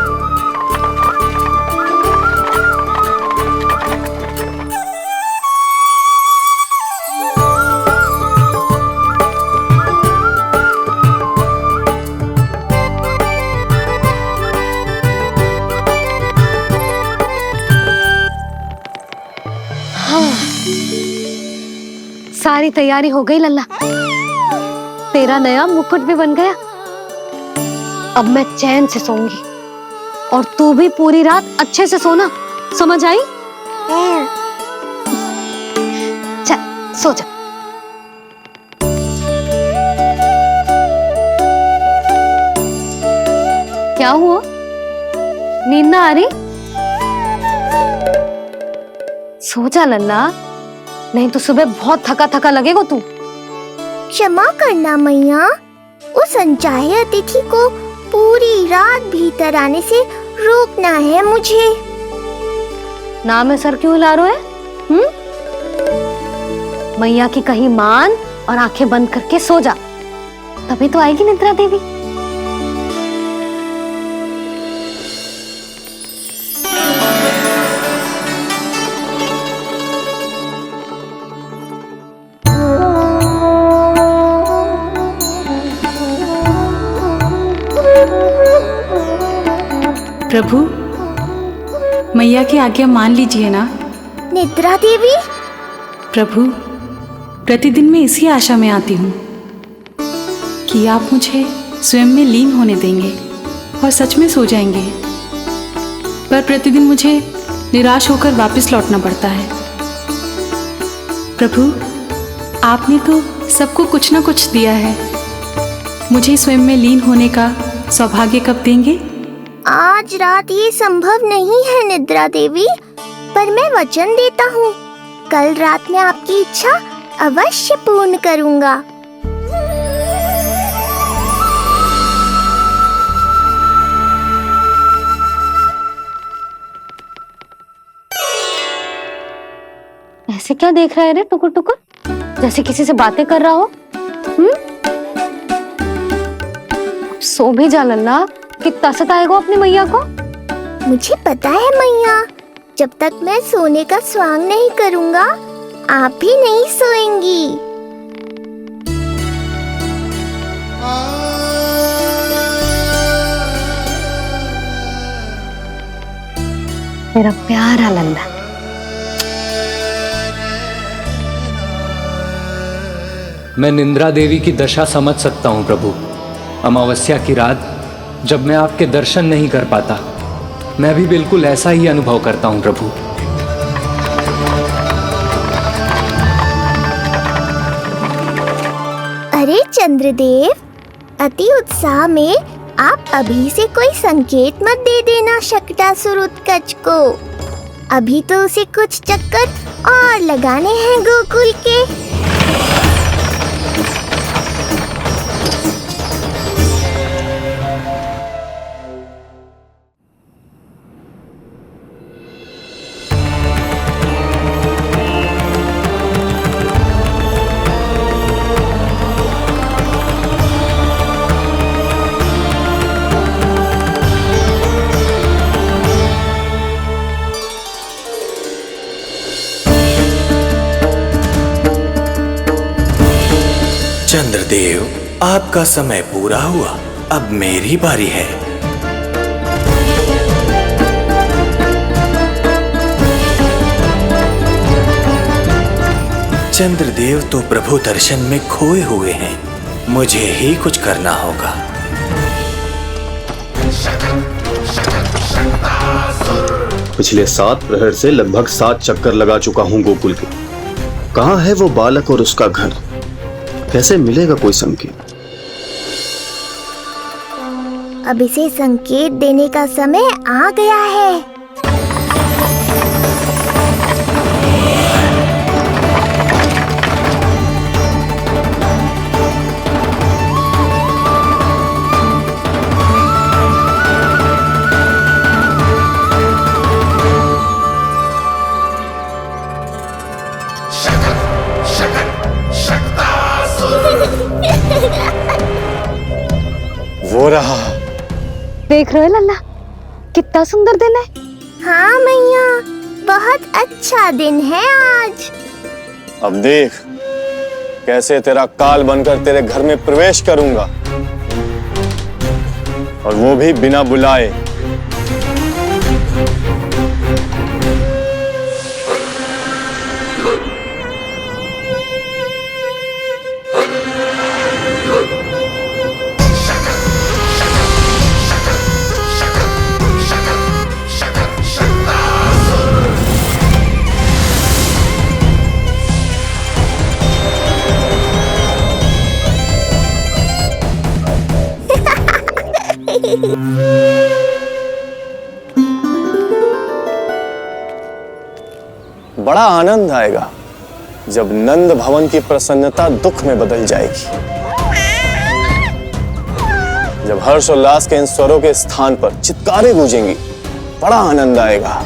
[SPEAKER 3] सारी तैयारी हो गई लल्ला, तेरा नया मुकुट भी बन गया। अब मैं चैन से सोऊंगी और तू भी पूरी रात अच्छे से सोना, समझ आई? चल सो जा। क्या हुआ, नींद ना आ रही? सो जा लल्ला, नहीं तो सुबह बहुत थका थका लगेगा तू।
[SPEAKER 2] क्षमा करना मैया, उस अनचाहे अतिथि को पूरी रात भीतर आने से रोकना है मुझे।
[SPEAKER 3] ना में सर क्यों हिला रहे हैं? मैया की कहीं मान और आंखें बंद करके सो जा, तभी तो आएगी निद्रा देवी।
[SPEAKER 17] प्रभु, मैया की आज्ञा मान लीजिए ना।
[SPEAKER 2] निद्रा देवी?
[SPEAKER 17] प्रभु, प्रतिदिन मैं इसी आशा में आती हूँ कि आप मुझे स्वयं में लीन होने देंगे और सच में सो जाएंगे, पर प्रतिदिन मुझे निराश होकर वापस लौटना पड़ता है। प्रभु, आपने तो सबको कुछ ना कुछ दिया है, मुझे स्वयं में लीन होने का सौभाग्य कब देंगे?
[SPEAKER 2] आज रात ये संभव नहीं है निद्रा देवी, पर मैं वचन देता हूँ कल रात में आपकी इच्छा अवश्य पूर्ण करूँगा।
[SPEAKER 3] ऐसे क्या देख रहा है रे टुकुर टुकुर, जैसे किसी से बातें कर रहा हो? सो भी जा लल्ला, कितना सताएगा अपनी मैया को।
[SPEAKER 2] मुझे पता है मैया, जब तक मैं सोने का स्वांग नहीं करूँगा आप भी नहीं सोएंगी।
[SPEAKER 3] मेरा प्यारा लल्ला।
[SPEAKER 16] मैं निंद्रा देवी की दशा समझ सकता हूँ प्रभु। अमावस्या की रात जब मैं आपके दर्शन नहीं कर पाता, मैं भी बिल्कुल ऐसा ही अनुभव करता हूँ प्रभु।
[SPEAKER 2] अरे चंद्रदेव, अति उत्साह में आप अभी से कोई संकेत मत दे देना शकटासुर उत्कच को। अभी तो उसे कुछ चक्कर और लगाने हैं गोकुल के।
[SPEAKER 18] चंद्रदेव, आपका समय पूरा हुआ, अब मेरी बारी है। चंद्रदेव तो प्रभु दर्शन में खोए हुए हैं, मुझे ही कुछ करना होगा।
[SPEAKER 14] पिछले 7 प्रहर से लगभग 7 चक्कर लगा चुका हूँ गोकुल के। कहाँ है वो बालक और उसका घर? कैसे मिलेगा कोई संकेत?
[SPEAKER 2] अब इसे संकेत देने का समय आ गया है।
[SPEAKER 14] वो रहा।
[SPEAKER 3] देख रहे हो लल्ला, कितना सुंदर दिन है।
[SPEAKER 2] हाँ मैया, बहुत अच्छा दिन है आज।
[SPEAKER 14] अब देख कैसे तेरा काल बनकर तेरे घर में प्रवेश करूंगा, और वो भी बिना बुलाए। बड़ा आनंद आएगा जब नंद भवन की प्रसन्नता दुख में बदल जाएगी। जब हर्षोल्लास के इन स्वरों के स्थान पर चित्कारें गूंजेंगी, बड़ा आनंद आएगा।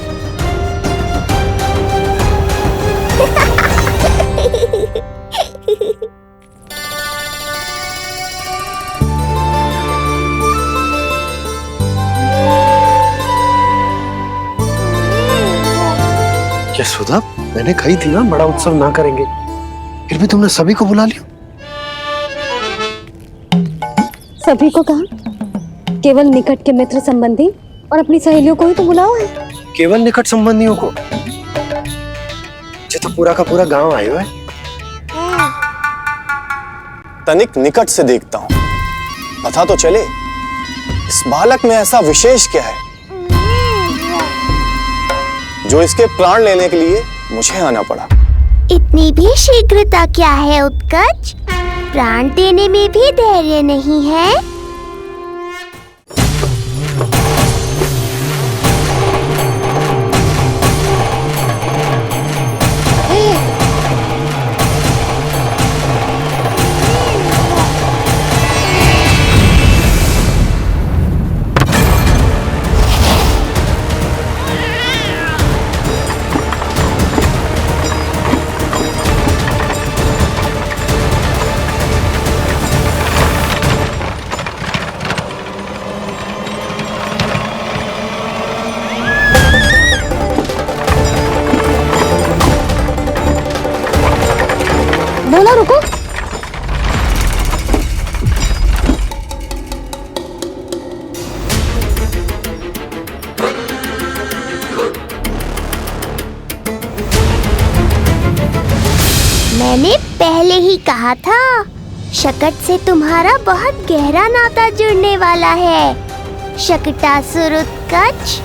[SPEAKER 5] यशोदा, मैंने कही थी ना बड़ा उत्सव ना करेंगे, फिर भी तुमने सभी को बुला लिया।
[SPEAKER 3] सभी को कहा? केवल निकट के मित्र संबंधी और अपनी सहेलियों को ही तो बुलाओ है।
[SPEAKER 5] केवल निकट संबंधियों को? ये तो पूरा का पूरा गांव आया है।
[SPEAKER 14] तनिक निकट से देखता हूं, पता तो चले इस बालक में ऐसा विशेष क्या है जो इसके प्राण लेने के लिए मुझे आना पड़ा।
[SPEAKER 2] इतनी भी शीघ्रता क्या है उत्कच? प्राण देने में भी धैर्य नहीं है।
[SPEAKER 3] बोला रुको।
[SPEAKER 2] मैंने पहले ही कहा था, शकट से तुम्हारा बहुत गहरा नाता जुड़ने वाला है। शकटासुर उत्कच।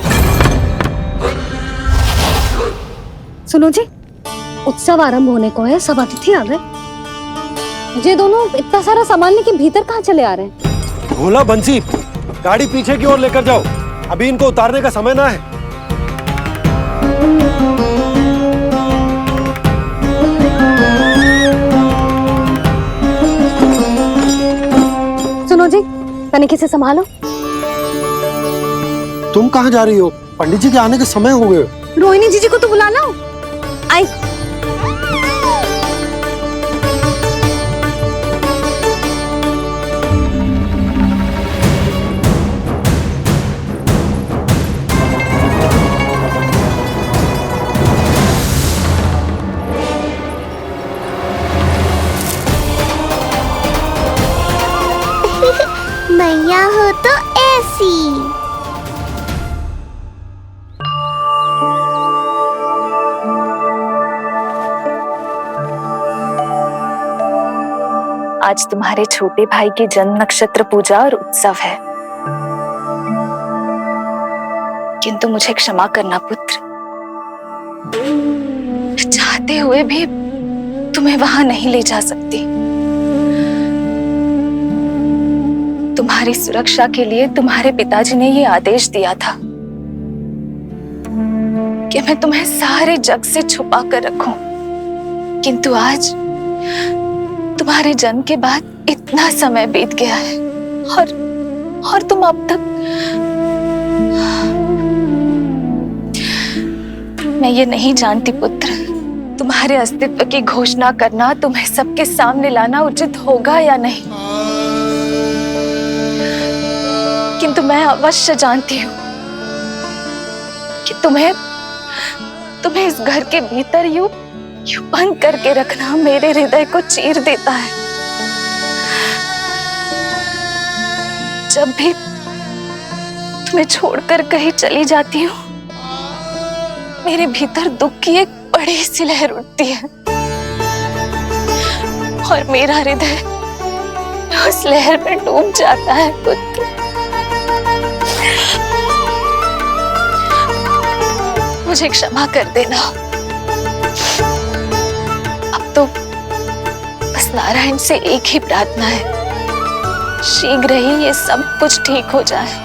[SPEAKER 3] सुनो जी, उत्सव आरंभ होने को है, सब अतिथि आ गए। ये दोनों इतना सारा सामान लेके भीतर कहाँ चले आ रहे हैं?
[SPEAKER 5] भोला, बंसी, गाड़ी पीछे की ओर लेकर जाओ, अभी इनको उतारने का समय ना है।
[SPEAKER 3] सुनो जी, तनिके से संभालो।
[SPEAKER 5] तुम कहाँ जा रही हो? पंडित जी के आने के समय हो गए।
[SPEAKER 3] रोहिणी जीजी को तो बुला लो। आई।
[SPEAKER 2] मैया हो तो ऐसी।
[SPEAKER 7] आज तुम्हारे छोटे भाई की जन्म नक्षत्र पूजा और उत्सव है, किंतु मुझे क्षमा करना पुत्र, चाहते हुए भी तुम्हें वहां नहीं ले जा सकती। तुम्हारी सुरक्षा के लिए तुम्हारे पिताजी ने ये आदेश दिया था कि मैं तुम्हें सारे जग से छुपा कर रखूं, किंतु आज तुम्हारे जन्म के बाद इतना समय बीत गया है और तुम अब तक। मैं ये नहीं जानती पुत्र, तुम्हारे अस्तित्व की घोषणा करना, तुम्हें सबके सामने लाना उचित होगा या नहीं, किंतु मैं अवश्य जानती हूँ कि तुम्हें इस घर के भीतर यूं बंद करके रखना मेरे हृदय को चीर देता है। जब भी तुम्हें छोड़कर कहीं चली जाती हूँ, मेरे भीतर दुख की एक बड़ी सी लहर उठती है और मेरा हृदय उस लहर में डूब जाता है पुत्र। मुझे क्षमा कर देना। अब तो बस नारायण से एक ही प्रार्थना है, शीघ्र ही ये सब कुछ ठीक हो जाए।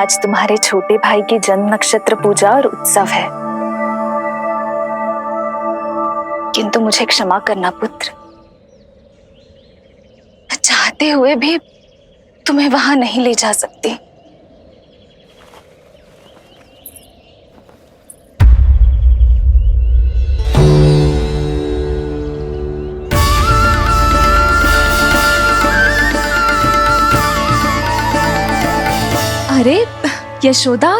[SPEAKER 7] आज तुम्हारे छोटे भाई की जन्म नक्षत्र पूजा और उत्सव है, किंतु मुझे क्षमा करना पुत्र, चाहते हुए भी तुम्हें वहां नहीं ले जा सकती। अरे यशोदा,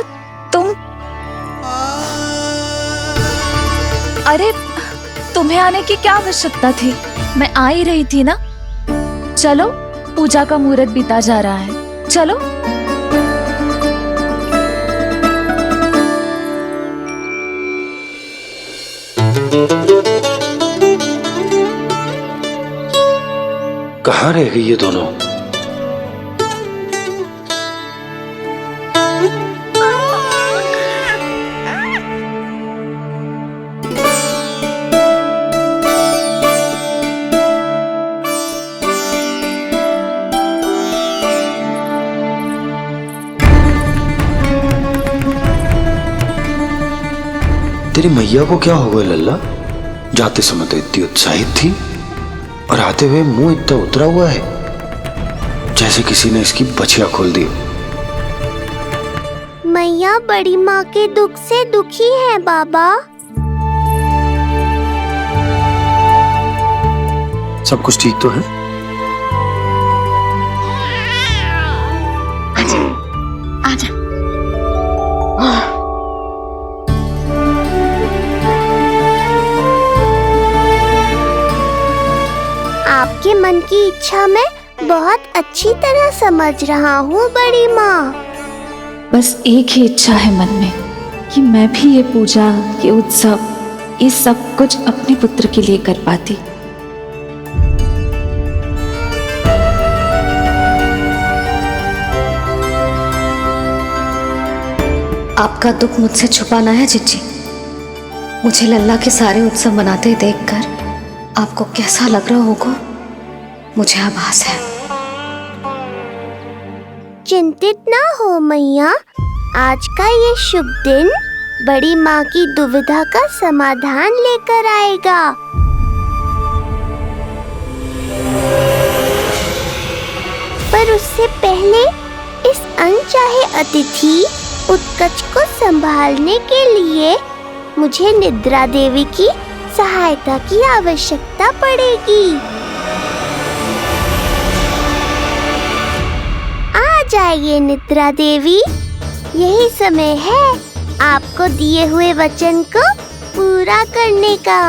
[SPEAKER 7] अरे तुम्हें आने की क्या आवश्यकता थी? मैं आ ही रही थी ना। चलो, पूजा का मुहूर्त बीता जा रहा है, चलो।
[SPEAKER 5] कहाँ रह गई ये दोनों? तेरी मैया को क्या हो गया लल्ला? जाते समय तो इतनी उत्साहित थी और आते हुए मुंह इतना उतरा हुआ है जैसे किसी ने इसकी बछिया खोल दी।
[SPEAKER 2] मैया बड़ी माँ के दुख से दुखी है बाबा।
[SPEAKER 5] सब कुछ ठीक तो है?
[SPEAKER 2] आजा। आपके मन की इच्छा मैं बहुत अच्छी तरह समझ रहा हूँ बड़ी माँ।
[SPEAKER 17] बस एक ही इच्छा है मन में कि मैं भी ये पूजा, ये उत्सव, ये सब कुछ अपने पुत्र के लिए कर पाती।
[SPEAKER 3] आपका दुख मुझसे छुपाना है जिज्जी। मुझे लल्ला के सारे उत्सव मनाते देखकर आपको कैसा लग रहा होगा, मुझे आभास है।
[SPEAKER 2] चिंतित ना हो मैया, आज का ये शुभ दिन बड़ी माँ की दुविधा का समाधान लेकर आएगा। पर उससे पहले इस अनचाहे अतिथि उत्कच को संभालने के लिए मुझे निद्रा देवी की सहायता की आवश्यकता पड़ेगी। आ जाइए निद्रा देवी, यही समय है आपको दिए हुए वचन को पूरा करने का।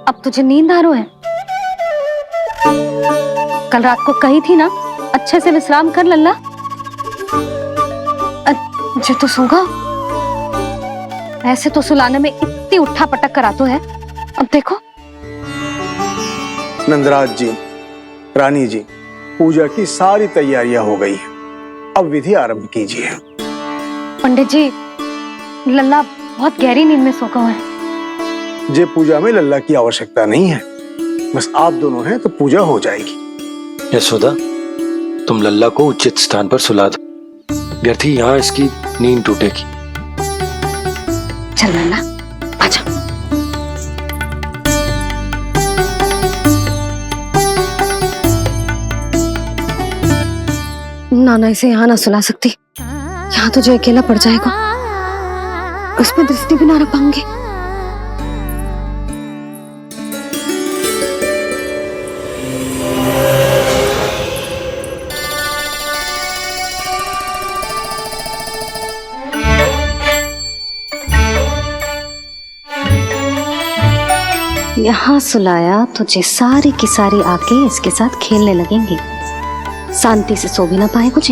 [SPEAKER 3] अब तुझे नींद आ रही है? कल रात को कही थी ना अच्छे से विश्राम कर लल्ला। जो तो सोगा, ऐसे तो सुलाने में इतनी उठा पटक करा तो है। अब देखो।
[SPEAKER 15] नंदराज जी, रानी जी, पूजा की सारी तैयारियां हो गई हैं। अब विधि आरंभ कीजिए।
[SPEAKER 3] पंडित जी, लल्ला बहुत गहरी नींद में सोगा हुआ है।
[SPEAKER 15] जे पूजा में लल्ला की आवश्यकता नहीं है, बस आप दोनों हैं तो पूजा हो जाएगी।
[SPEAKER 5] यशोदा, तुम लल्ला को उचित स्थान पर सुला दो, व्यर्थ ही यहाँ इसकी नींद टूटेगी।
[SPEAKER 3] चल लल्ला, आजा। नाना इसे यहाँ ना सुला सकती, यहाँ तो जो अकेला पड़ जाएगा, उसमें दृष्टि भी ना रख पाऊंगी। यहाँ सुलाया तो जे सारी की सारी आके इसके साथ खेलने लगेंगी, शांति से सो भी ना पाए कुछ।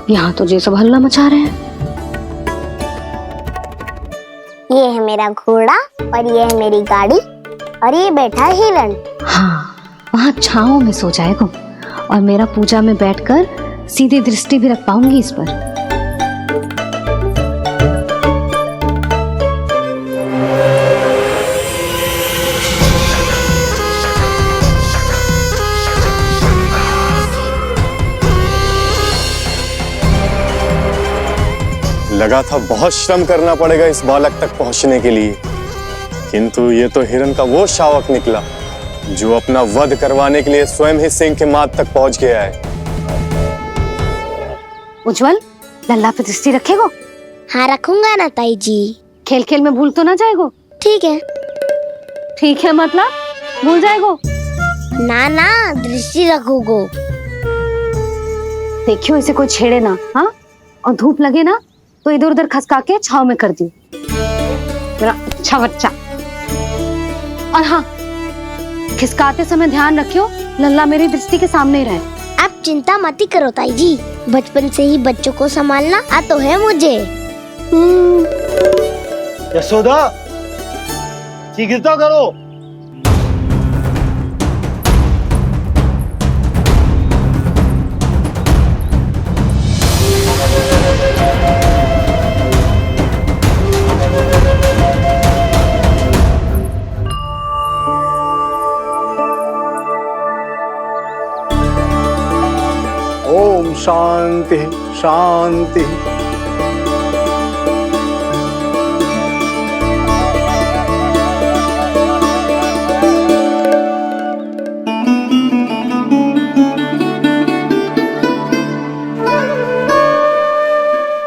[SPEAKER 3] यहाँ तो ये सब हल्ला मचा रहे हैं।
[SPEAKER 2] ये है मेरा घोड़ा और ये है मेरी गाड़ी और ये बैठा है हिरण।
[SPEAKER 3] हाँ, वहाँ छांव में सो जाएगा और मेरा पूजा में बैठकर सीधी दृष्टि भी रख पाऊंगी इस पर।
[SPEAKER 14] लगा था बहुत श्रम करना पड़ेगा इस बालक तक पहुंचने के लिए, किंतु ये तो हिरण का वो शावक निकला जो अपना वध करवाने के लिए स्वयं ही सिंह के माथ तक पहुंच गया है।
[SPEAKER 3] उज्जवल, लल्ला पे दृष्टि रखेगो?
[SPEAKER 2] हाँ रखूंगा ना ताई जी।
[SPEAKER 3] खेल खेल में भूल तो ना जाएगो?
[SPEAKER 2] ठीक है।
[SPEAKER 3] ठीक है मतलब भूल जाएगो?
[SPEAKER 2] ना ना, दृष्टि रखोगो।
[SPEAKER 3] देखियो इसे कोई छेड़े ना, हाँ? और धूप लगे ना तो इधर उधर खसका के छाव में कर दी। मेरा अच्छा बच्चा। और हाँ, खिसकाते समय ध्यान रखियो लल्ला मेरी दृष्टि के सामने ही रहे।
[SPEAKER 2] आप चिंता मत ही करो ताई जी, बचपन से ही बच्चों को संभालना आता है मुझे।
[SPEAKER 15] यशोदा, शीघ्रता करो। ओम शांति शांति।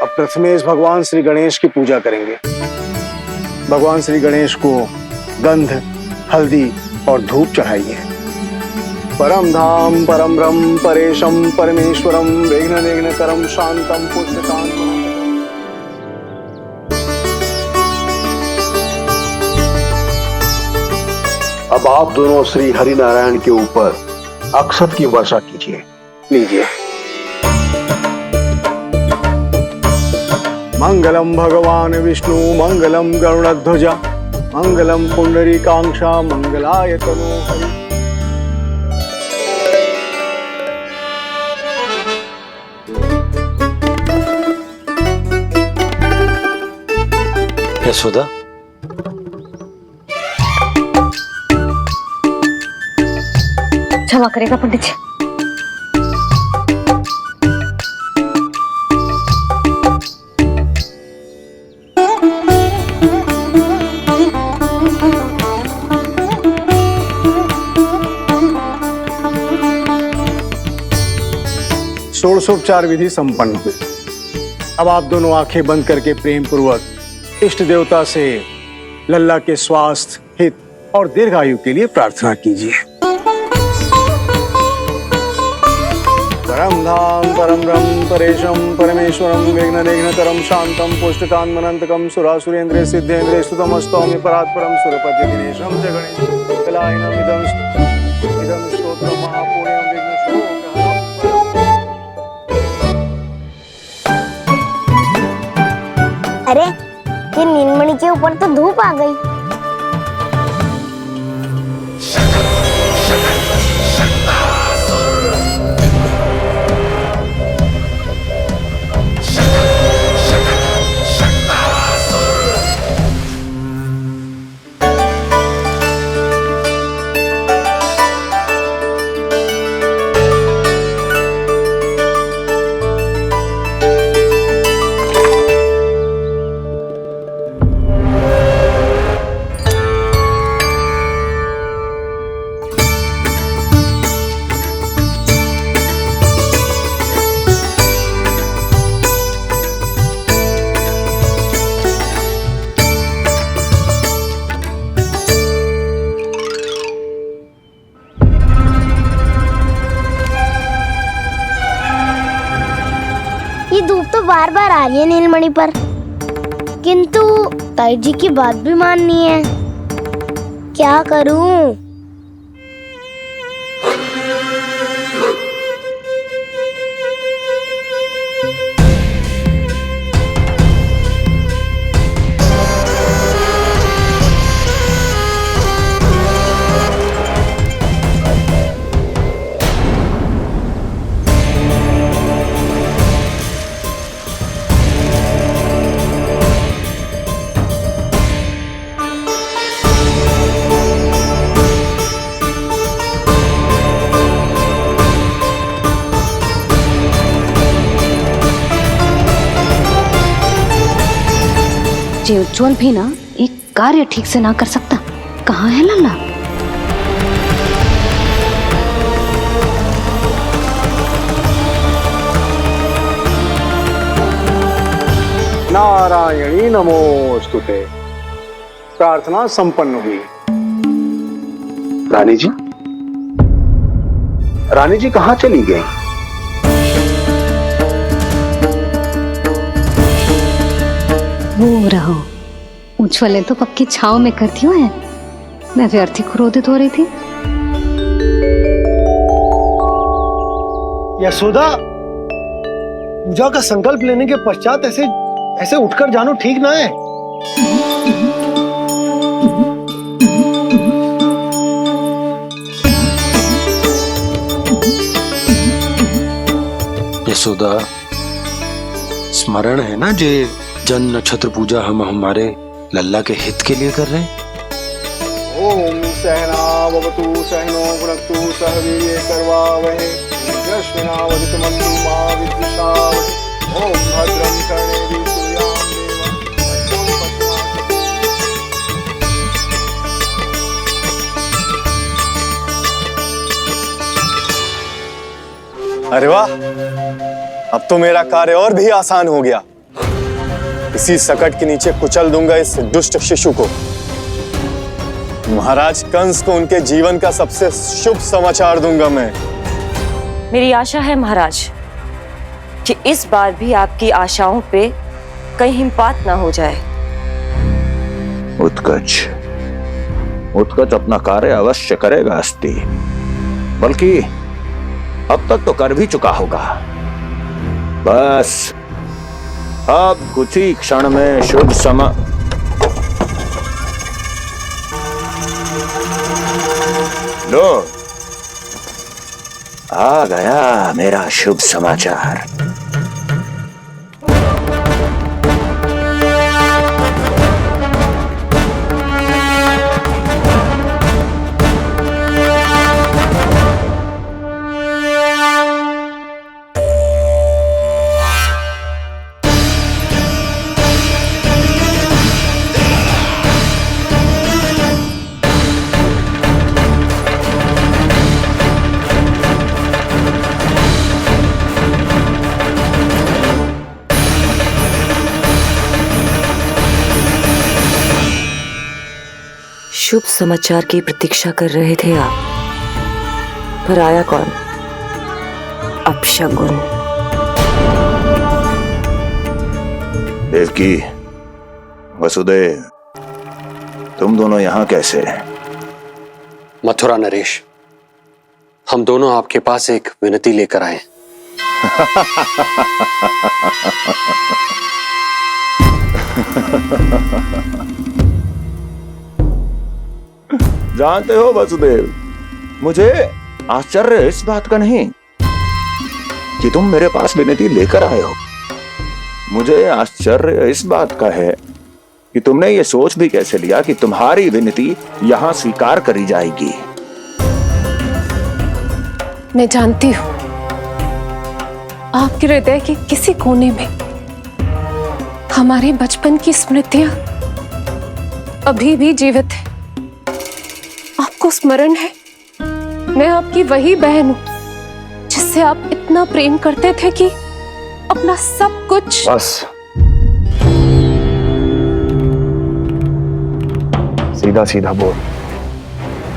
[SPEAKER 15] अब प्रथमेश भगवान श्री गणेश की पूजा करेंगे। भगवान श्री गणेश को गंध, हल्दी और धूप चढ़ाइए। परम धाम परम ब्रह्म परेशम परमेश्वरम विघ्न निघ्नकरम शांतम पुष्टकांतम।
[SPEAKER 11] अब आप दोनों श्री हरि नारायण के ऊपर अक्षत की वर्षा कीजिए।
[SPEAKER 15] लीजिए। मंगलम भगवान विष्णु मंगलम गरुड़ध्वजा मंगलम पुंडरीकांक्षा मंगलाय तनोहरि।
[SPEAKER 5] यशोदा,
[SPEAKER 3] क्षमा करेगा पंडित जी।
[SPEAKER 15] षोडशोपचार विधि संपन्न हुई। अब आप दोनों आंखें बंद करके प्रेम पूर्वक इष्ट देवता से लल्ला के स्वास्थ्य, हित और दीर्घायु के लिए प्रार्थना कीजिए। परम धाम परम ब्रह्म परेशम परमेश्वरम विघ्न निघ्नकरम शांतम पुष्टकांतमनंतकम सुरासुरेंद्र सिद्धेंद्र स्तुतमस्तौमि परात्परम सुरपति दिनेशम च गणेश कलायनम इदं स्तोत्रम महापुण्यम विघ्नशोकहरम।
[SPEAKER 2] अरे ये नीलमणि के ऊपर तो धूप आ गई। ये धूप तो बार बार आ रही है नीलमणि पर, किंतु ताई जी की बात भी माननी है। क्या करूं?
[SPEAKER 3] जे उज्जवल भी ना एक कार्य ठीक से ना कर सकता। कहाँ है लल्ला?
[SPEAKER 15] नारायणी नमोस्तुते। प्रार्थना संपन्न हुई। रानी जी, रानी जी कहाँ चली गई?
[SPEAKER 3] वो रहो, उज्जवल तो पक्की छाव में करती हुए है। मैं व्यर्थ ही क्रोधित हो रही थी।
[SPEAKER 5] यशोदा, पूजा का संकल्प लेने के पश्चात ऐसे उठकर जानो ठीक ना है।
[SPEAKER 19] यशोदा, स्मरण है ना जे जन नक्षत्र पूजा हम हमारे लल्ला के हित के लिए कर रहे हैं।
[SPEAKER 15] ओम सहनावतु सहनो भुनक्तु सह वीर्ये करवावहै तेजस्विनावधीतमस्तु मा विद्विषावहै। ओम भद्रं कर्णेभिः सूर्यां देवं।
[SPEAKER 14] अरे वाह, अब तो मेरा कार्य और भी आसान हो गया। इसी सकट के नीचे कुचल दूंगा इस दुष्ट शिशु को। महाराज कंस को उनके जीवन का सबसे शुभ समाचार दूंगा मैं।
[SPEAKER 13] मेरी आशा है महाराज कि इस बार भी आपकी आशाओं पे कहीं हिमपात ना हो जाए।
[SPEAKER 10] उत्कच अपना कार्य अवश्य करेगा अस्ति, बल्कि अब तक तो कर भी चुका होगा। बस अब कुछ ही क्षण में शुभ समय। लो, आ गया मेरा शुभ समाचार।
[SPEAKER 13] शुभ समाचार की प्रतीक्षा कर रहे थे आप, पर आया कौन? अपशगुन।
[SPEAKER 10] देवकी, वसुदेव, तुम दोनों यहाँ कैसे?
[SPEAKER 12] मथुरा नरेश, हम दोनों आपके पास एक विनती लेकर आए।
[SPEAKER 10] जानते हो वसुदेव, मुझे आश्चर्य इस बात का नहीं कि तुम मेरे पास विनती लेकर आए हो। मुझे आश्चर्य इस बात का है कि तुमने ये सोच भी कैसे लिया कि तुम्हारी विनती यहाँ स्वीकार करी जाएगी।
[SPEAKER 4] मैं जानती हूँ आपके हृदय के किसी कोने में हमारे बचपन की स्मृतियां अभी भी जीवित है। आपको स्मरण है, मैं आपकी वही बहन हूं जिससे आप इतना प्रेम करते थे कि अपना सब कुछ।
[SPEAKER 10] बस सीधा सीधा बोल,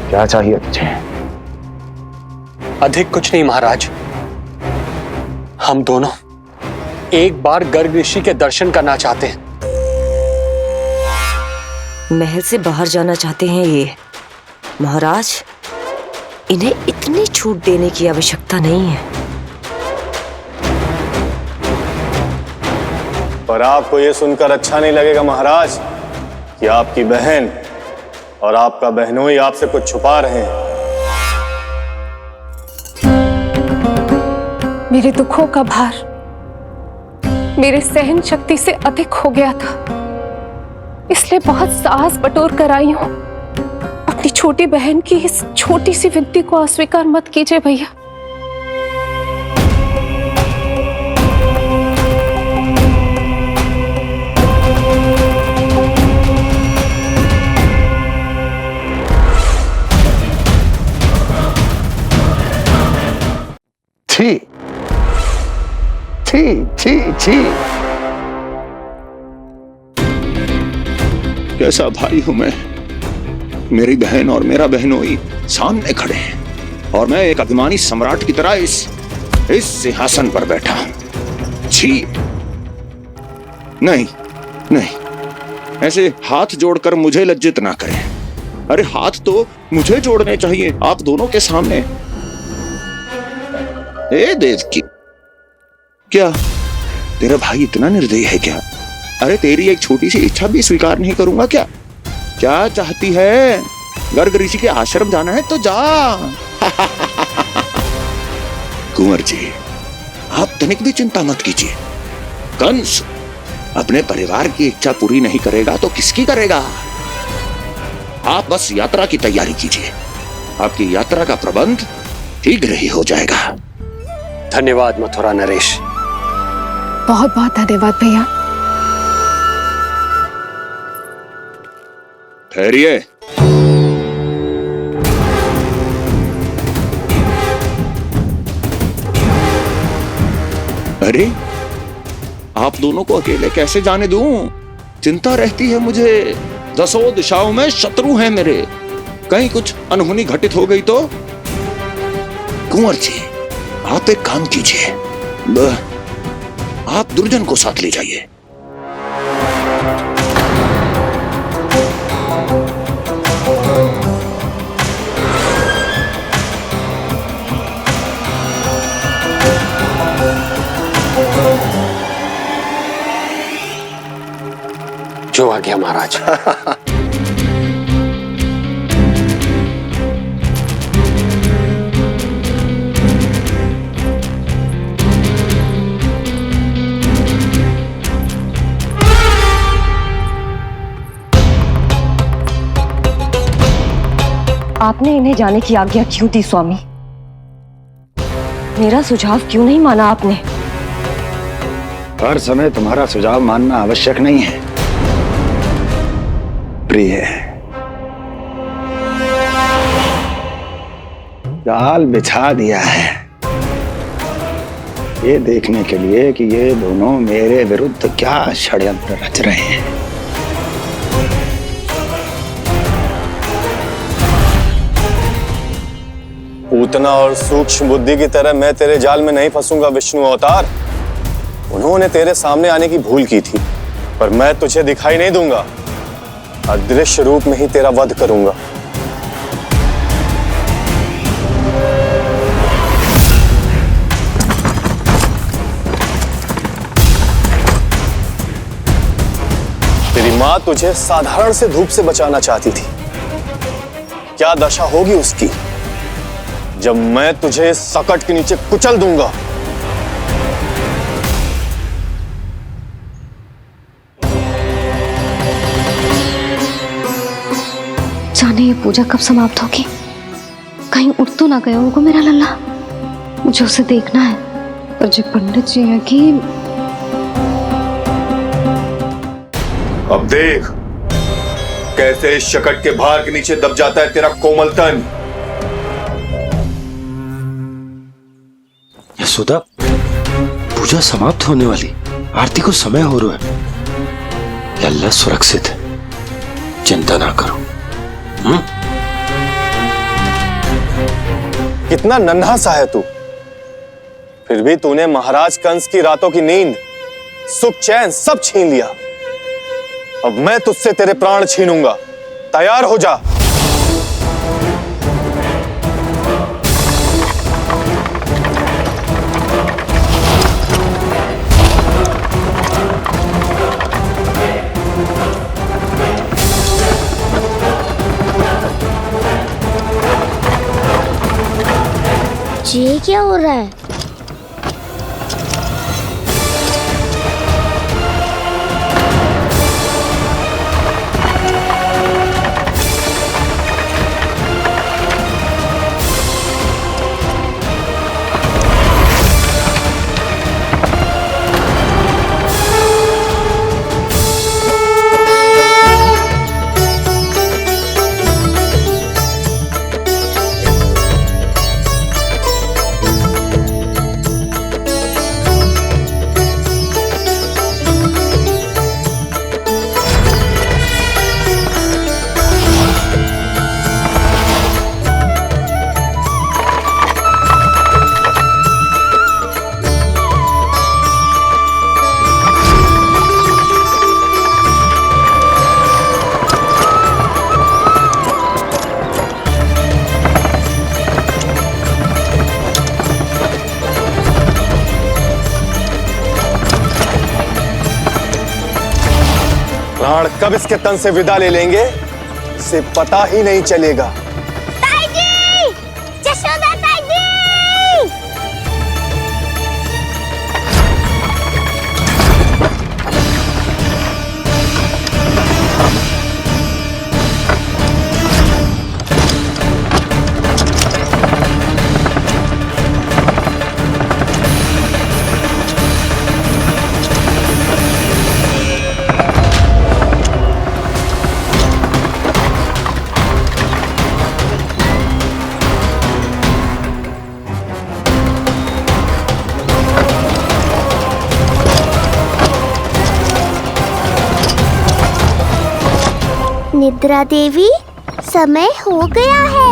[SPEAKER 10] क्या चाहिए तुझे?
[SPEAKER 12] अधिक कुछ नहीं महाराज, हम दोनों एक बार गर्ग ऋषि के दर्शन करना चाहते हैं।
[SPEAKER 13] महल से बाहर जाना चाहते हैं ये महाराज, इन्हें इतनी छूट देने की आवश्यकता नहीं है।
[SPEAKER 14] पर आपको यह सुनकर अच्छा नहीं लगेगा महाराज कि आपकी बहन और आपका बहनोई आपसे कुछ छुपा रहे हैं।
[SPEAKER 4] मेरे दुखों का भार मेरे सहन शक्ति से अधिक हो गया था, इसलिए बहुत साहस बटोर कर आई हूं। अपनी छोटी बहन की इस छोटी सी विनती को अस्वीकार मत कीजिए भैया।
[SPEAKER 10] छी छी छी। कैसा भाई हूं मैं। मेरी बहन और मेरा बहनोई सामने खड़े हैं और मैं एक अभिमानी सम्राट की तरह इस सिंहासन पर बैठा हूं। छी। नहीं नहीं, ऐसे हाथ जोड़कर मुझे लज्जित ना करें। अरे हाथ तो मुझे जोड़ने चाहिए आप दोनों के सामने। ए देवकी, क्या तेरा भाई इतना निर्दयी है क्या? अरे तेरी एक छोटी सी इच्छा भी स्वीकार नहीं करूंगा क्या? क्या चाहती है? गर्ग ऋषि के आश्रम जाना है तो जा। कुंवर जी, आप तनिक भी चिंता मत कीजिए। कंस अपने परिवार की इच्छा पूरी नहीं करेगा तो किसकी करेगा? आप बस यात्रा की तैयारी कीजिए। आपकी यात्रा का प्रबंध शीघ्र ही हो जाएगा।
[SPEAKER 12] धन्यवाद मथुरा नरेश।
[SPEAKER 4] बहुत बहुत धन्यवाद भैया।
[SPEAKER 10] ठहरिए। अरे आप दोनों को अकेले कैसे जाने दूं? चिंता रहती है मुझे। दसों दिशाओं में शत्रु हैं मेरे। कहीं कुछ अनहोनी घटित हो गई तो? कुंवर जी, आप एक काम कीजिए, आप दुर्जन को साथ ले जाइए।
[SPEAKER 12] जो आ गया महाराज।
[SPEAKER 13] आपने इन्हें जाने की आज्ञा क्यों दी स्वामी? मेरा सुझाव क्यों नहीं माना आपने?
[SPEAKER 10] हर समय तुम्हारा सुझाव मानना आवश्यक नहीं है प्रिय। जाल बिछा दिया है ये देखने के लिए कि ये दोनों मेरे विरुद्ध क्या षड्यंत्र रच रहे हैं।
[SPEAKER 14] पूतना और सूक्ष्म बुद्धि की तरह मैं तेरे जाल में नहीं फंसूंगा विष्णु अवतार। उन्होंने तेरे सामने आने की भूल की थी, पर मैं तुझे दिखाई नहीं दूंगा। अदृश्य रूप में ही तेरा वध करूंगा। तेरी मां तुझे साधारण से धूप से बचाना चाहती थी। क्या दशा होगी उसकी जब मैं तुझे सकट के नीचे कुचल दूंगा।
[SPEAKER 3] जाने ये पूजा कब समाप्त होगी? कहीं उठ तो ना गया होगा मेरा लल्ला। मुझे उसे देखना है। पर जो पंडित जी है कि
[SPEAKER 14] अब देख कैसे इस शकट के भार के नीचे दब जाता है तेरा कोमल तन।
[SPEAKER 19] यशोदा, पूजा समाप्त होने वाली, आरती को समय हो रहा है। लल्ला सुरक्षित है, चिंता ना करो।
[SPEAKER 14] कितना नन्हा सा है तू, फिर भी तूने महाराज कंस की रातों की नींद, सुख चैन सब छीन लिया। अब मैं तुझसे तेरे प्राण छीनूंगा। तैयार हो जा।
[SPEAKER 2] ये क्या हो रहा है?
[SPEAKER 14] प्राण कब इसके तन से विदा ले लेंगे इसे पता ही नहीं चलेगा।
[SPEAKER 2] ताई जी! यशोदा ताई जी! निद्रा देवी, समय हो गया है।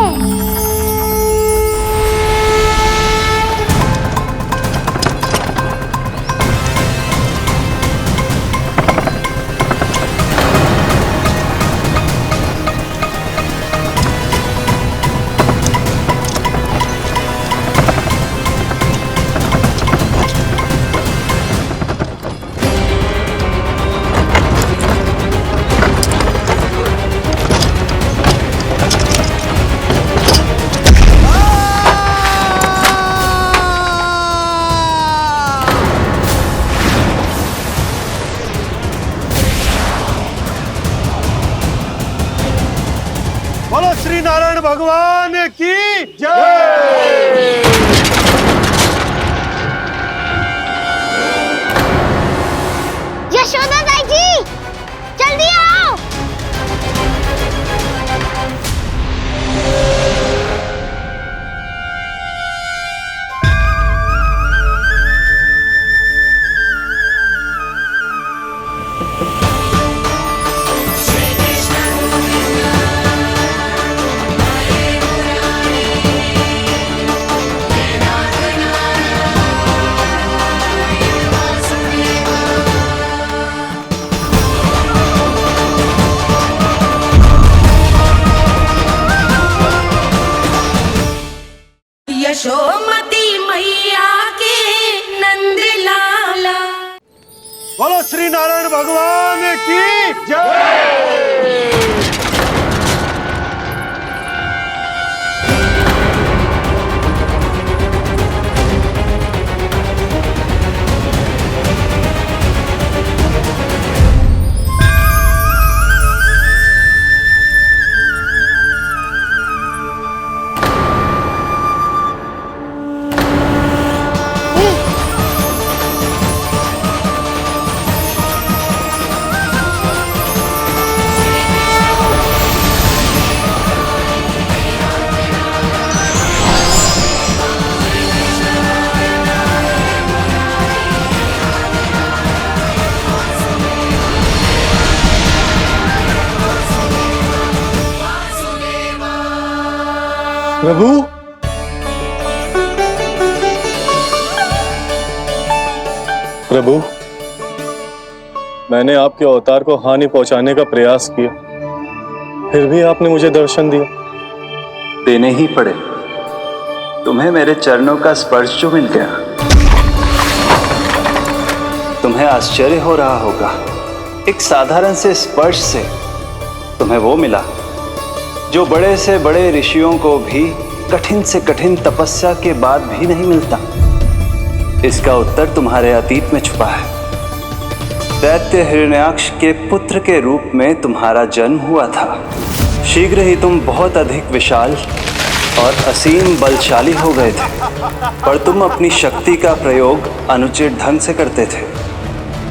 [SPEAKER 5] बोलो श्री नारायण भगवान की जय।
[SPEAKER 2] यशोदा ताई जी, जल्दी आओ।
[SPEAKER 8] यशोमती मैया के नंद लाला।
[SPEAKER 5] बोलो श्री नारायण भगवान की जय। प्रभु,
[SPEAKER 14] प्रभु, मैंने आपके अवतार को हानि पहुंचाने का प्रयास किया, फिर भी आपने मुझे दर्शन दिया।
[SPEAKER 18] देने ही पड़े। तुम्हें मेरे चरणों का स्पर्श जो मिल गया। तुम्हें आश्चर्य हो रहा होगा, एक साधारण से स्पर्श से तुम्हें वो मिला जो बड़े से बड़े ऋषियों को भी कठिन से कठिन तपस्या के बाद भी नहीं मिलता। इसका उत्तर तुम्हारे अतीत में छुपा है। दैत्य हिरण्याक्ष के पुत्र के रूप में तुम्हारा जन्म हुआ था। शीघ्र ही तुम बहुत अधिक विशाल और असीम बलशाली हो गए थे, पर तुम अपनी शक्ति का प्रयोग अनुचित ढंग से करते थे।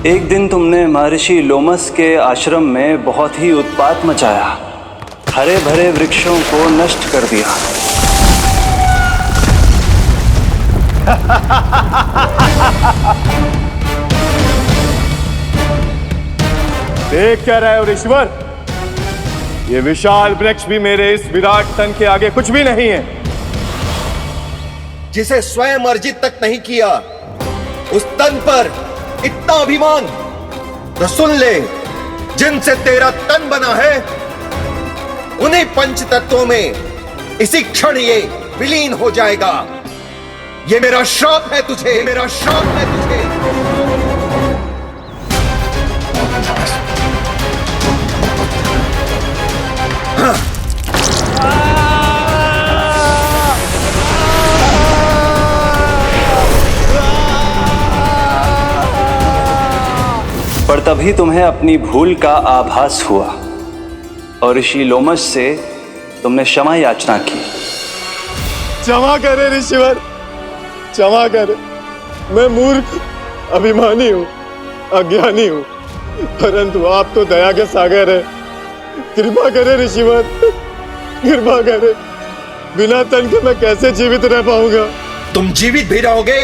[SPEAKER 18] एक दिन तुमने महर्षि लोमस के आश्रम में बहुत ही उत्पात मचाया, हरे भरे वृक्षों को नष्ट कर दिया।
[SPEAKER 14] देख क्या रहे हो ऋषिवर? ये विशाल वृक्ष भी मेरे इस विराट तन के आगे कुछ भी नहीं है।
[SPEAKER 20] जिसे स्वयं अर्जित तक नहीं किया, उस तन पर इतना अभिमान। तो सुन ले, जिनसे तेरा तन बना है उन्हीं पंच तत्वों में इसी क्षण ये विलीन हो जाएगा। ये मेरा श्राप है तुझे, ये मेरा श्राप है तुझे।
[SPEAKER 18] तभी तुम्हें अपनी भूल का आभास हुआ और ऋषि लोमश से तुमने क्षमा याचना की।
[SPEAKER 14] क्षमा करे ऋषिवर, क्षमा करे। मैं मूर्ख, अभिमानी हूँ, अज्ञानी हूँ, परंतु आप तो दया के सागर है। कृपा करे ऋषिवर, कृपा करे। बिना तन के मैं कैसे जीवित रह पाऊंगा?
[SPEAKER 20] तुम जीवित भी रहोगे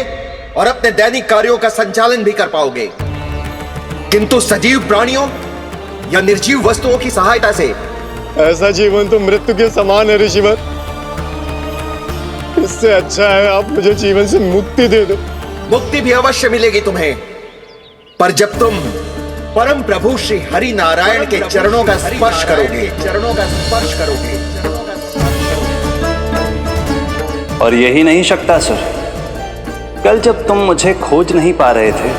[SPEAKER 20] और अपने दैनिक कार्यों का संचालन भी कर पाओगे, किंतु सजीव प्राणियों या निर्जीव वस्तुओं की सहायता से
[SPEAKER 14] ऐसा जीवन तो मृत्यु के समान है ऋषिवर। इससे अच्छा है आप मुझे जीवन से मुक्ति दे दो।
[SPEAKER 20] मुक्ति भी अवश्य मिलेगी तुम्हें, पर जब तुम परम प्रभु श्री हरि नारायण के चरणों का स्पर्श करोगे, चरणों का स्पर्श करोगे।
[SPEAKER 18] और यही नहीं शक्तासुर, कल जब तुम मुझे खोज नहीं पा रहे थे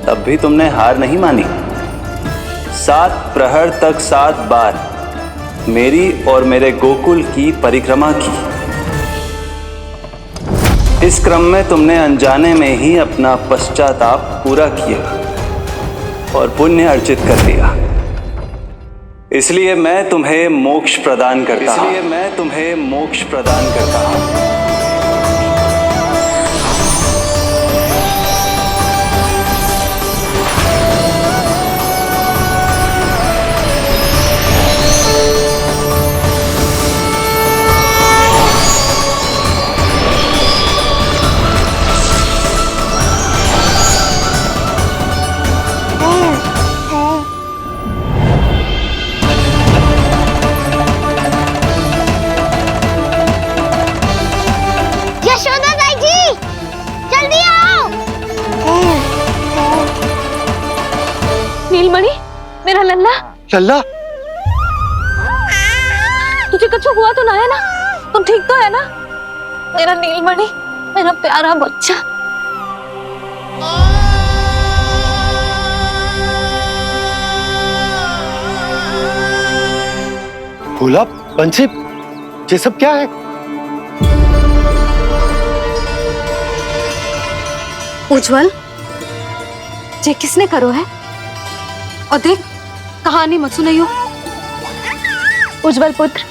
[SPEAKER 18] तब भी तुमने हार नहीं मानी। 7 प्रहर तक 7 बार मेरी और मेरे गोकुल की परिक्रमा की। इस क्रम में तुमने अनजाने में ही अपना पश्चाताप पूरा किया और पुण्य अर्जित कर लिया। इसलिए मैं तुम्हें मोक्ष प्रदान करता हूं। इसलिए मैं तुम्हें मोक्ष प्रदान करता हूं।
[SPEAKER 3] नीलमणि, मेरा लल्ला।
[SPEAKER 5] लल्ला,
[SPEAKER 3] तुझे कुछ हुआ तो ना है ना? तुम ठीक तो है ना? मेरा नीलमणि, मेरा प्यारा बच्चा।
[SPEAKER 5] भोला, बंसी, ये सब क्या है?
[SPEAKER 3] उज्जवल, ये किसने करो है? और देख, कहानी मत सुनाइयो।
[SPEAKER 1] उज्जवल पुत्र,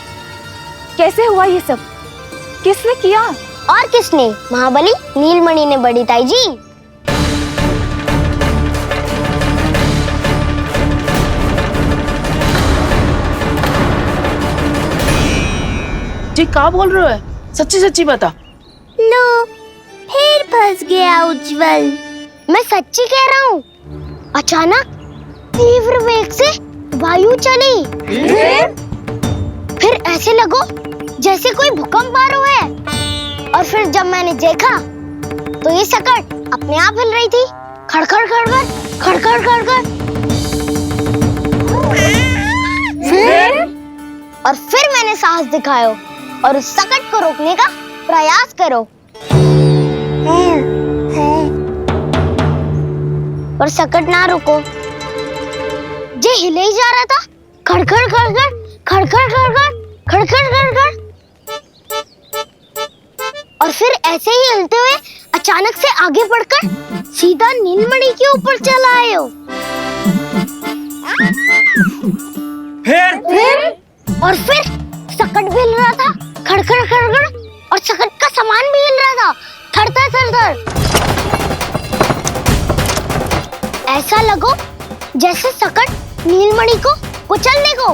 [SPEAKER 1] कैसे हुआ ये सब? किसने किया? और किसने? महाबली नीलमणि ने बड़ी ताई जी।
[SPEAKER 21] जी क्या बोल रहे हो? सच्ची सच्ची बता।
[SPEAKER 2] लो, फिर फंस गया उज्जवल।
[SPEAKER 1] मैं सच्ची कह रहा हूँ। अचानक तीव्र वेग से वायु चली, फिर ऐसे लगो जैसे कोई भूकंप आ रहा है। और फिर जब मैंने देखा तो ये सकट अपने आप हिल रही थी, खड़खड़ खड़खड़ खड़खड़ खड़खड़। फिर मैंने साहस दिखाया और उस सकट को रोकने का प्रयास करो, पर सकट ना रुको। जे हिले ही जा रहा था, खड़खड़ खड़खड़ खड़खड़ खड़खड़ खड़खड़ खड़खड़। और फिर ऐसे ही हिलते हुए अचानक से आगे बढ़कर सीधा नीलमणि के ऊपर चला आए हो। और फिर सकट भी हिल रहा था, खड़खड़ खड़खड़, और सकट का सामान भी हिल रहा था, थरथर थरथर। ऐसा लगो जैसे सकट नीलमणि को कुचलने को।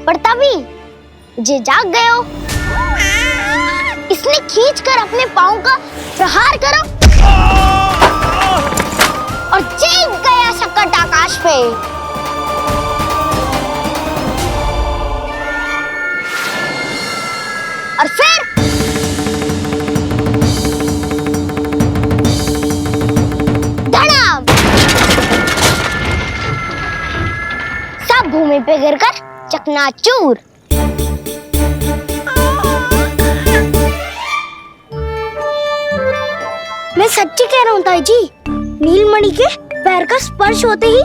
[SPEAKER 1] पर तभी जे जाग गए हो, इसने खींचकर अपने पांव का प्रहार करो और चीख गया सकट आकाश पे। और फिर धड़ाम, सब भूमि पे गिरकर चकनाचूर। मैं सच्ची कह रहा हूँ ताई जी, नीलमणि के पैर का स्पर्श होते ही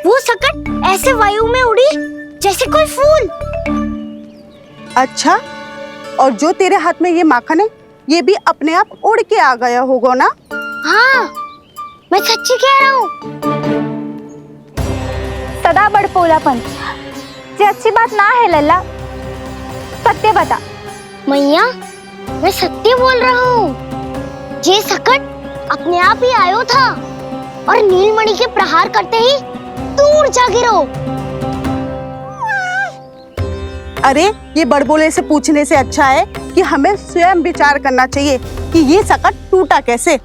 [SPEAKER 1] वो सकट ऐसे वायु में उड़ी जैसे कोई फूल।
[SPEAKER 21] अच्छा,
[SPEAKER 6] और जो तेरे हाथ में ये माखन है, ये भी अपने आप उड़ के आ गया होगा ना?
[SPEAKER 1] हाँ, मैं सच्ची कह रहा हूँ।
[SPEAKER 9] सदा बड़पोलापन ये अच्छी बात ना है लल्ला, सत्य बता।
[SPEAKER 1] मैया, मैं सत्य बोल रहा हूँ। ये सकट अपने आप ही आयो था और नीलमणि के प्रहार करते ही दूर जा गिरो।
[SPEAKER 6] अरे ये बड़बोले से पूछने से अच्छा है कि हमें स्वयं विचार करना चाहिए कि ये सकट टूटा कैसे।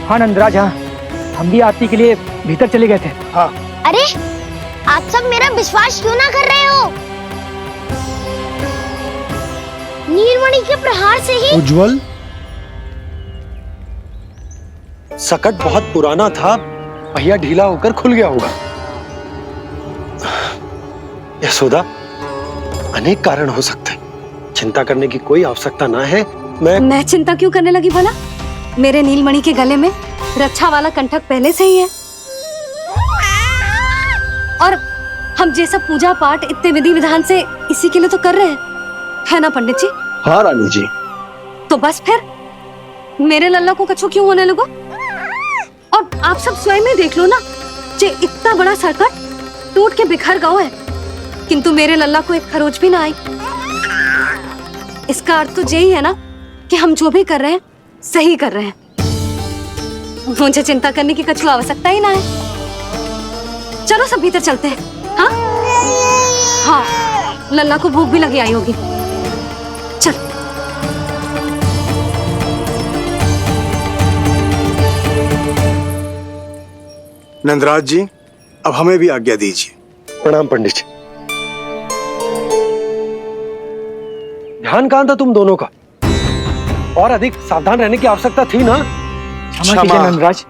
[SPEAKER 22] हाँ नंदराज, हाँ, हम भी आरती के लिए भीतर चले गए थे।
[SPEAKER 15] हाँ।
[SPEAKER 1] अरे आप सब मेरा विश्वास क्यों ना कर रहे हो? नीलमणि के प्रहार से ही
[SPEAKER 5] उज्जवल, सकट बहुत पुराना था, पहिया ढीला होकर खुल गया होगा। यशोदा, अनेक कारण हो सकते हैं, चिंता करने की कोई आवश्यकता ना है।
[SPEAKER 3] मैं चिंता क्यों करने लगी भला? मेरे नीलमणि के गले में रक्षा वाला कंठक पहले से ही है, और हम ये सब पूजा पाठ इतने विधि विधान से इसी के लिए तो कर रहे हैं, है ना पंडित जी?
[SPEAKER 15] हाँ रानी जी।
[SPEAKER 3] तो बस फिर मेरे लल्ला को कछु क्यों होने लगा? और आप सब स्वयं ही देख लो ना, जे इतना बड़ा सकट टूट के बिखर गया है, किंतु मेरे लल्ला को एक खरोच भी ना आई। इसका अर्थ तो यही है ना कि हम जो भी कर रहे हैं सही कर रहे हैं। मुझे चिंता करने की कछु आवश्यकता ही ना है। चलो सब भीतर चलते हैं। हाँ हाँ, लल्ला को भूख भी लगी आई होगी। चल।
[SPEAKER 15] नंदराज जी, अब हमें भी आज्ञा दीजिए।
[SPEAKER 5] प्रणाम पंडित जी। ध्यान कहाँ था तुम दोनों का? और अधिक सावधान रहने की आवश्यकता थी ना?
[SPEAKER 22] क्षमा कीजिए नंदराज।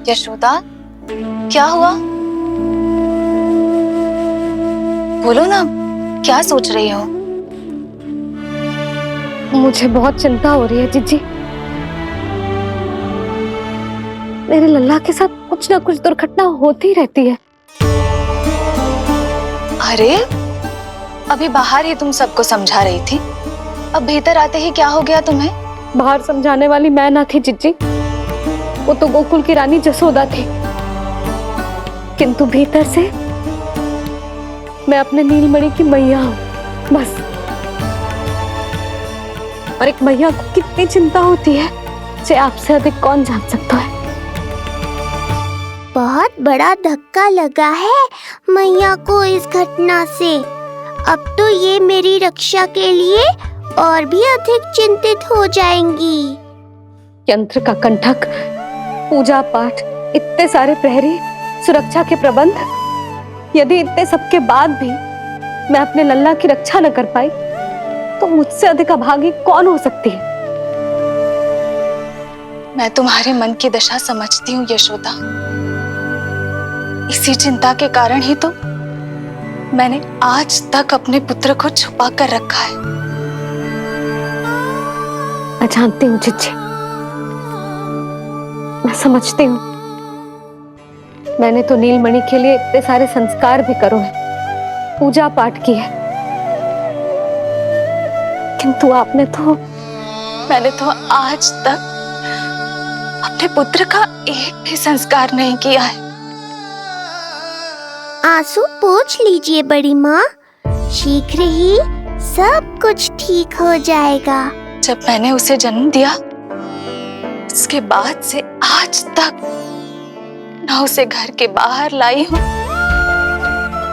[SPEAKER 7] यशोदा, क्या हुआ? बोलो ना, क्या सोच रही हो?
[SPEAKER 3] मुझे बहुत चिंता हो रही है जीजी। मेरे लल्ला के साथ कुछ ना कुछ दुर्घटना होती रहती है।
[SPEAKER 7] अरे अभी बाहर ही तुम सबको समझा रही थी, अब भीतर आते ही क्या हो गया तुम्हें?
[SPEAKER 3] बाहर समझाने वाली मैं ना थी जीजी, वो तो गोकुल की रानी जसोदा थी, किंतु भीतर से मैं अपने नीलमणि की मैया हूँ, बस। और एक मैया को कितनी चिंता होती है, इसे आपसे अधिक कौन जान सकता है।
[SPEAKER 2] बहुत बड़ा धक्का लगा है मैया को इस घटना से। अब तो ये मेरी रक्षा के लिए और भी अधिक चिंतित हो जाएंगी।
[SPEAKER 3] यंत्र का कंठक, पूजा पाठ, इतने सारे प्रहरी, सुरक्षा के प्रबंध, यदि इतने सबके बाद भी मैं अपने लल्ला की रक्षा न कर पाई तो मुझसे अधिक अभागी कौन हो सकती है?
[SPEAKER 7] मैं तुम्हारे मन की दशा समझती हूँ यशोदा। इसी चिंता के कारण ही तो मैंने आज तक अपने पुत्र को छुपा कर रखा है।
[SPEAKER 3] मैं जानती हूँ जीजी, मैं समझती हूँ। मैंने तो नीलमणि के लिए इतने सारे संस्कार भी करो है, पूजा पाठ की है, किंतु मैंने तो आज तक अपने पुत्र का एक भी संस्कार नहीं किया है।
[SPEAKER 2] आंसू पोंछ लीजिए बड़ी माँ, शीघ्र ही सब कुछ ठीक हो जाएगा।
[SPEAKER 7] जब मैंने उसे जन्म दिया उसके बाद से आज तक न उसे घर के बाहर लाई हूँ,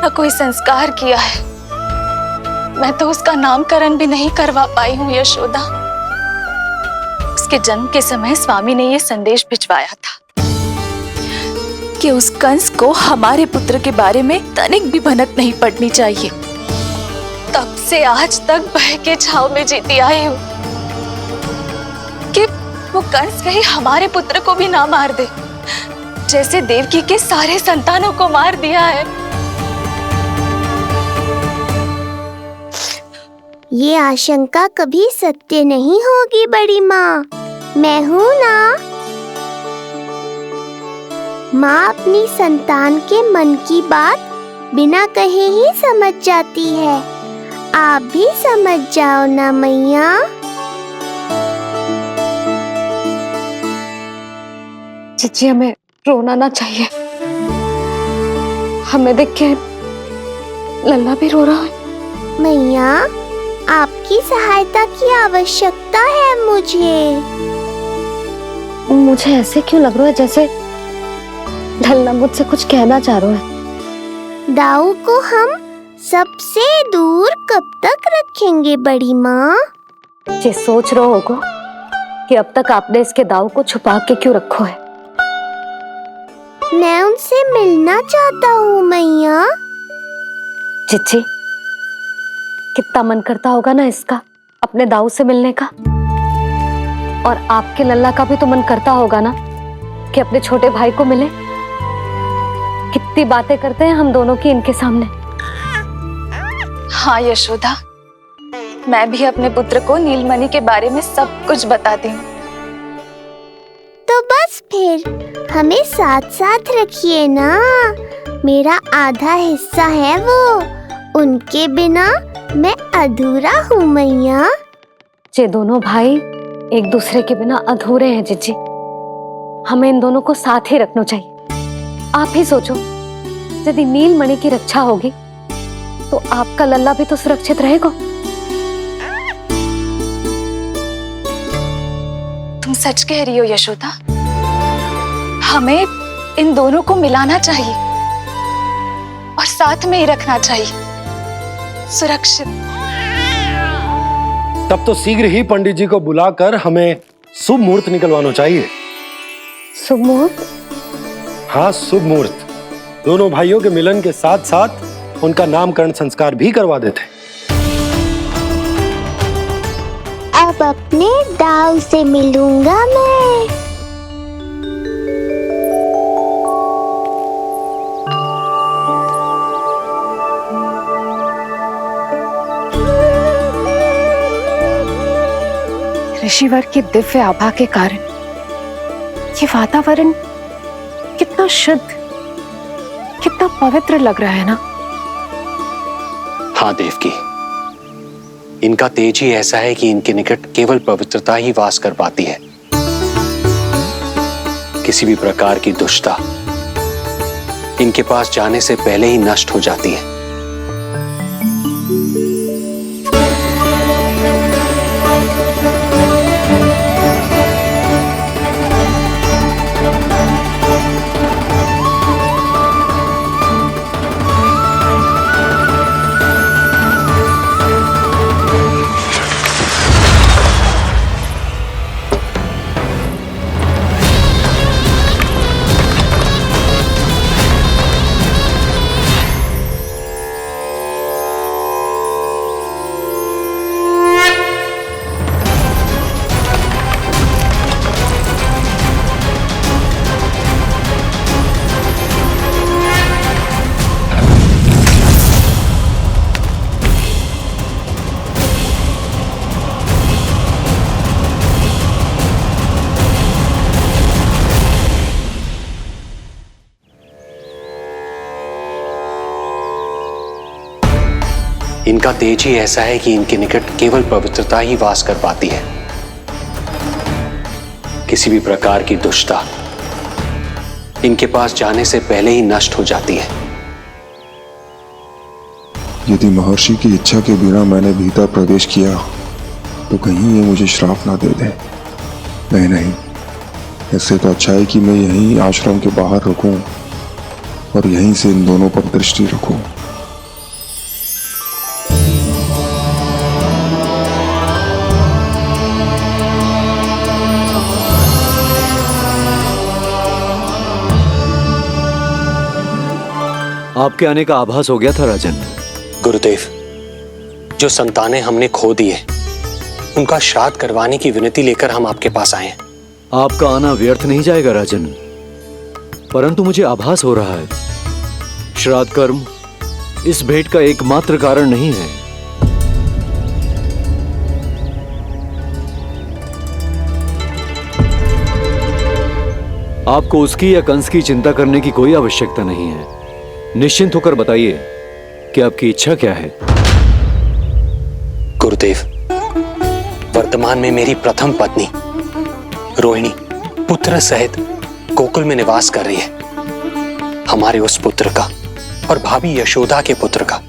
[SPEAKER 7] न कोई संस्कार किया है। मैं तो उसका नामकरण भी नहीं करवा पाई हूँ यशोदा। उसके जन्म के समय स्वामी ने यह संदेश भिजवाया था कि उस कंस को हमारे पुत्र के बारे में तनिक भी भनक नहीं पड़नी चाहिए। तब से आज तक भय के छाव में जीती आई हूँ कि वो कंस कहीं हमारे पुत्र को भी ना मार दे, जैसे देवकी के सारे संतानों को मार दिया है।
[SPEAKER 2] ये आशंका कभी सत्य नहीं होगी बड़ी माँ, मैं हूँ ना। माँ अपनी संतान के मन की बात बिना कहे ही समझ जाती है। आप भी समझ जाओ ना मैया।
[SPEAKER 3] चिची, हमें रोना ना चाहिए। हमें देख के लल्ला भी रो रहा है।
[SPEAKER 2] मैया, आपकी सहायता की आवश्यकता है मुझे।
[SPEAKER 3] मुझे ऐसे क्यों लग रहा है जैसे लल्ला मुझसे कुछ कहना चाह रहा है।
[SPEAKER 2] दाऊ को हम सबसे दूर कब तक रखेंगे बड़ी माँ?
[SPEAKER 3] ये सोच रहे होगा कि अब तक आपने इसके दाऊ को छुपा के क्यों रखो है।
[SPEAKER 2] मैं उनसे मिलना चाहता हूँ मैया।
[SPEAKER 3] चिची, कितना मन करता होगा ना इसका अपने दाऊ से मिलने का। और आपके लल्ला का भी तो मन करता होगा ना कि अपने छोटे भाई को मिले। कितनी बातें करते हैं हम दोनों की इनके सामने।
[SPEAKER 7] हाँ यशोदा, मैं भी अपने पुत्र को नीलमणि के बारे में सब कुछ बताती हूँ।
[SPEAKER 2] तो बस फिर हमें साथ साथ रखिए ना। मेरा आधा हिस्सा है वो, उनके बिना मैं अधूरा हूँ मैया।
[SPEAKER 3] ये दोनों भाई एक दूसरे के बिना अधूरे हैं जिज्जी। हमें इन दोनों को साथ ही रखना चाहिए। आप ही सोचो, यदि नीलमणि की रक्षा होगी तो आपका लल्ला भी तो सुरक्षित रहेगा।
[SPEAKER 7] तुम सच कह रही हो यशोदा, हमें इन दोनों को मिलाना चाहिए और साथ में ही रखना चाहिए, सुरक्षित।
[SPEAKER 5] तब तो शीघ्र ही पंडित जी को बुलाकर हमें शुभ मुहूर्त निकलवाना चाहिए।
[SPEAKER 3] शुभ मुहूर्त?
[SPEAKER 5] हाँ, शुभ मुहूर्त। दोनों भाइयों के मिलन के साथ साथ उनका नामकरण संस्कार भी करवा देते।
[SPEAKER 2] अब अपने दाऊ से मिलूंगा मैं।
[SPEAKER 4] ऋषिवर की दिव्य आभा के कारण ये वातावरण कितना शुद्ध, कितना पवित्र लग रहा है ना।
[SPEAKER 12] हाँ देवकी, इनका तेज ही ऐसा है कि इनके निकट केवल पवित्रता ही वास कर पाती है। किसी भी प्रकार की दुष्टता इनके पास जाने से पहले ही नष्ट हो जाती है। इनका तेज ही ऐसा है कि इनके निकट केवल पवित्रता ही वास कर पाती है। किसी भी प्रकार की दुष्टता इनके पास जाने से पहले ही नष्ट हो जाती है।
[SPEAKER 16] यदि महर्षि की इच्छा के बिना मैंने भीतर प्रवेश किया तो कहीं ये मुझे श्राप ना दे दे। नहीं नहीं, इससे तो अच्छा है कि मैं यहीं आश्रम के बाहर रुकूं और यहीं से इन दोनों पर दृष्टि रखूं।
[SPEAKER 17] आपके आने का आभास हो गया था राजन।
[SPEAKER 12] गुरुदेव, जो संतानें हमने खो दी है उनका श्राद्ध करवाने की विनती लेकर हम आपके पास आए हैं।
[SPEAKER 17] आपका आना व्यर्थ नहीं जाएगा राजन, परंतु मुझे आभास हो रहा है श्राद्ध कर्म इस भेंट का एकमात्र कारण नहीं है। आपको उसकी या कंस की चिंता करने की कोई आवश्यकता नहीं है। निश्चिंत होकर बताइए कि आपकी इच्छा क्या है।
[SPEAKER 12] गुरुदेव, वर्तमान में मेरी प्रथम पत्नी रोहिणी पुत्र सहित गोकुल में निवास कर रही है। हमारे उस पुत्र का और भाभी यशोदा के पुत्र का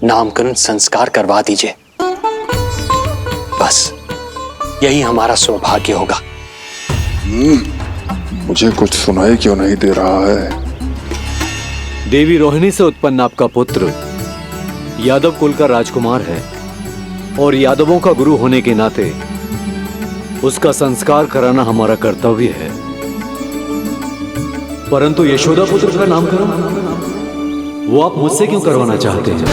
[SPEAKER 12] नामकरण संस्कार करवा दीजिए। बस यही हमारा सौभाग्य होगा।
[SPEAKER 16] मुझे कुछ सुनाई क्यों नहीं दे रहा है?
[SPEAKER 17] देवी रोहिणी से उत्पन्न आपका पुत्र यादव कुल का राजकुमार है और यादवों का गुरु होने के नाते उसका संस्कार कराना हमारा कर्तव्य है। परंतु यशोदा पुत्र का नामकरण वो आप मुझसे क्यों करवाना चाहते हैं?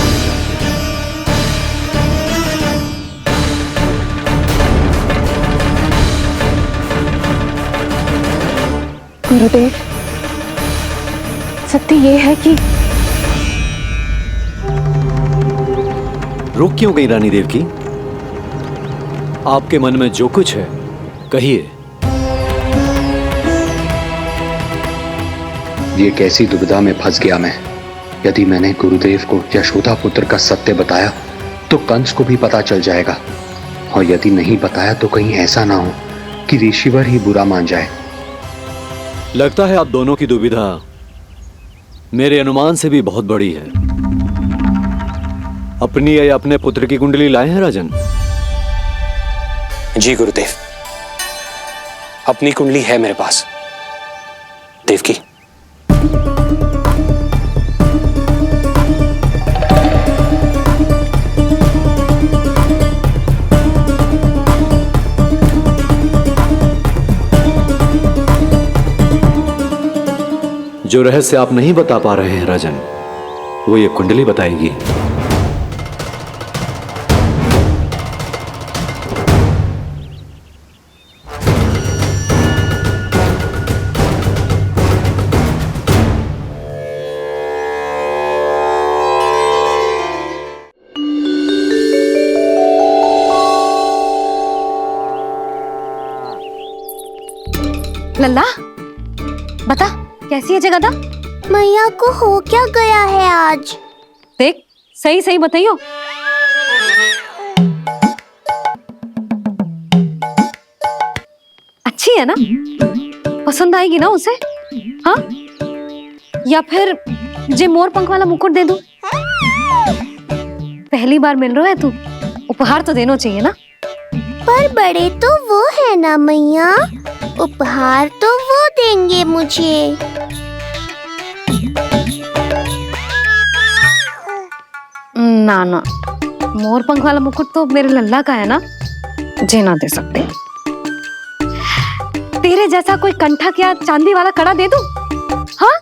[SPEAKER 4] गुरुदेव, सत्य ये है कि
[SPEAKER 17] रुक क्यों गई रानी देव की? आपके मन में जो कुछ है कहिए।
[SPEAKER 12] ये कैसी दुविधा में फंस गया मैं। यदि मैंने गुरुदेव को यशोदा पुत्र का सत्य बताया तो कंस को भी पता चल जाएगा, और यदि नहीं बताया तो कहीं ऐसा ना हो कि ऋषिवर ही बुरा मान जाए।
[SPEAKER 17] लगता है आप दोनों की दुविधा मेरे अनुमान से भी बहुत बड़ी है। अपनी या अपने पुत्र की कुंडली लाए हैं राजन?
[SPEAKER 12] जी गुरुदेव, अपनी कुंडली है मेरे पास। देवकी,
[SPEAKER 17] जो रहस्य आप नहीं बता पा रहे हैं राजन, वो ये कुंडली बताएगी।
[SPEAKER 3] लल्ला, बता कैसी है जगदा?
[SPEAKER 2] मैया को हो क्या गया है आज?
[SPEAKER 3] देख, सही सही बताइयो। अच्छी है ना? पसंद आएगी ना उसे? हाँ? या फिर जे मोर पंख वाला मुकुट दे दूं? पहली बार मिल रहा है तू, उपहार तो देना चाहिए ना?
[SPEAKER 2] पर बड़े तो वो है ना मैया, उपहार तो वो देंगे मुझे।
[SPEAKER 3] ना ना, मोर पंख वाला मुकुट तो मेरे लल्ला का है ना, जे ना दे सकते। तेरे जैसा कोई कंठा क्या चांदी वाला कड़ा दे दूं? हाँ?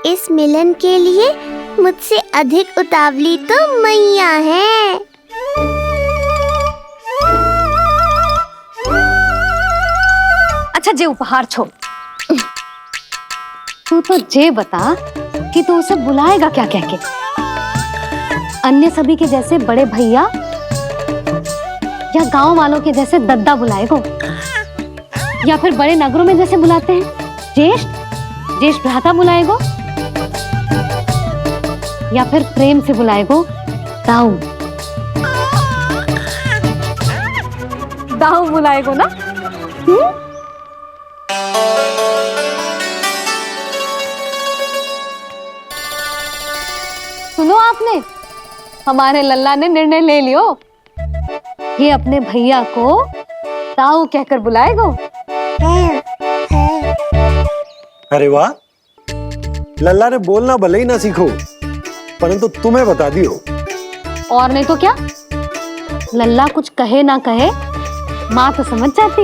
[SPEAKER 2] इस मिलन के लिए मुझसे अधिक उतावली तो मैया है।
[SPEAKER 3] अच्छा, जे उपहार छोड़, तू तो जे बता कि तू उसे बुलाएगा क्या कह के? अन्य सभी के जैसे बड़े भैया या गांव वालों के जैसे दद्दा बुलाएगो, या फिर बड़े नगरों में जैसे बुलाते हैं ज्येष्ठ ज्येष्ठ भ्राता बुलाएगो, या फिर प्रेम से बुलाएगो दाऊ दाऊ बुलाएगो ना? सुनो आपने, हमारे लल्ला ने निर्णय ले लियो, ये अपने भैया को ताऊ कहकर बुलाएगो।
[SPEAKER 5] अरे वाह, लल्ला ने बोलना भले ही ना सीखो, परंतु तुम्हें बता दियो।
[SPEAKER 3] और नहीं तो क्या, लल्ला कुछ कहे ना कहे माँ तो समझ जाती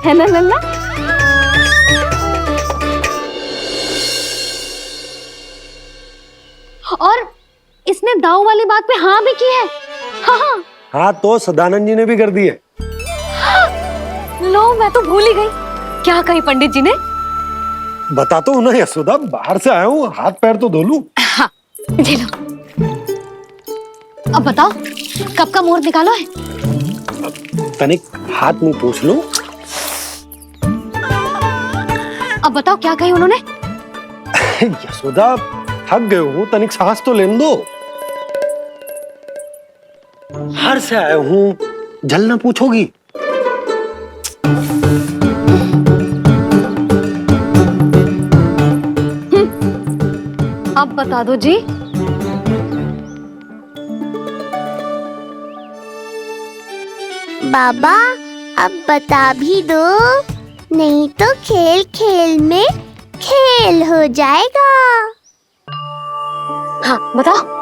[SPEAKER 3] है ना लल्ला? और इसने दाऊ वाली बात पे हाँ भी की है। हाँ हाँ
[SPEAKER 5] हाँ, तो सदानंद जी ने भी कर दी है।
[SPEAKER 3] लो, मैं तो भूल ही गई। क्या कही पंडित जी ने?
[SPEAKER 5] बता तो ना यशोदा, बाहर से आया हूँ, हाथ पैर तो धो लूं।
[SPEAKER 3] हाँ, ले लो। अब बताओ, कब का मुहूर्त निकालो है?
[SPEAKER 5] तनिक हाथ मुंह पूछ लो।
[SPEAKER 3] अब बताओ क्या कही उन्होंने?
[SPEAKER 5] यशोदा, थक गए हो, तनिक सांस तो लेने दो। बाहर से आया हूँ, जलना पूछोगी?
[SPEAKER 3] अब बता दो जी।
[SPEAKER 2] बाबा, अब बता भी दो, नहीं तो खेल खेल में खेल हो जाएगा।
[SPEAKER 3] हाँ, बताओ।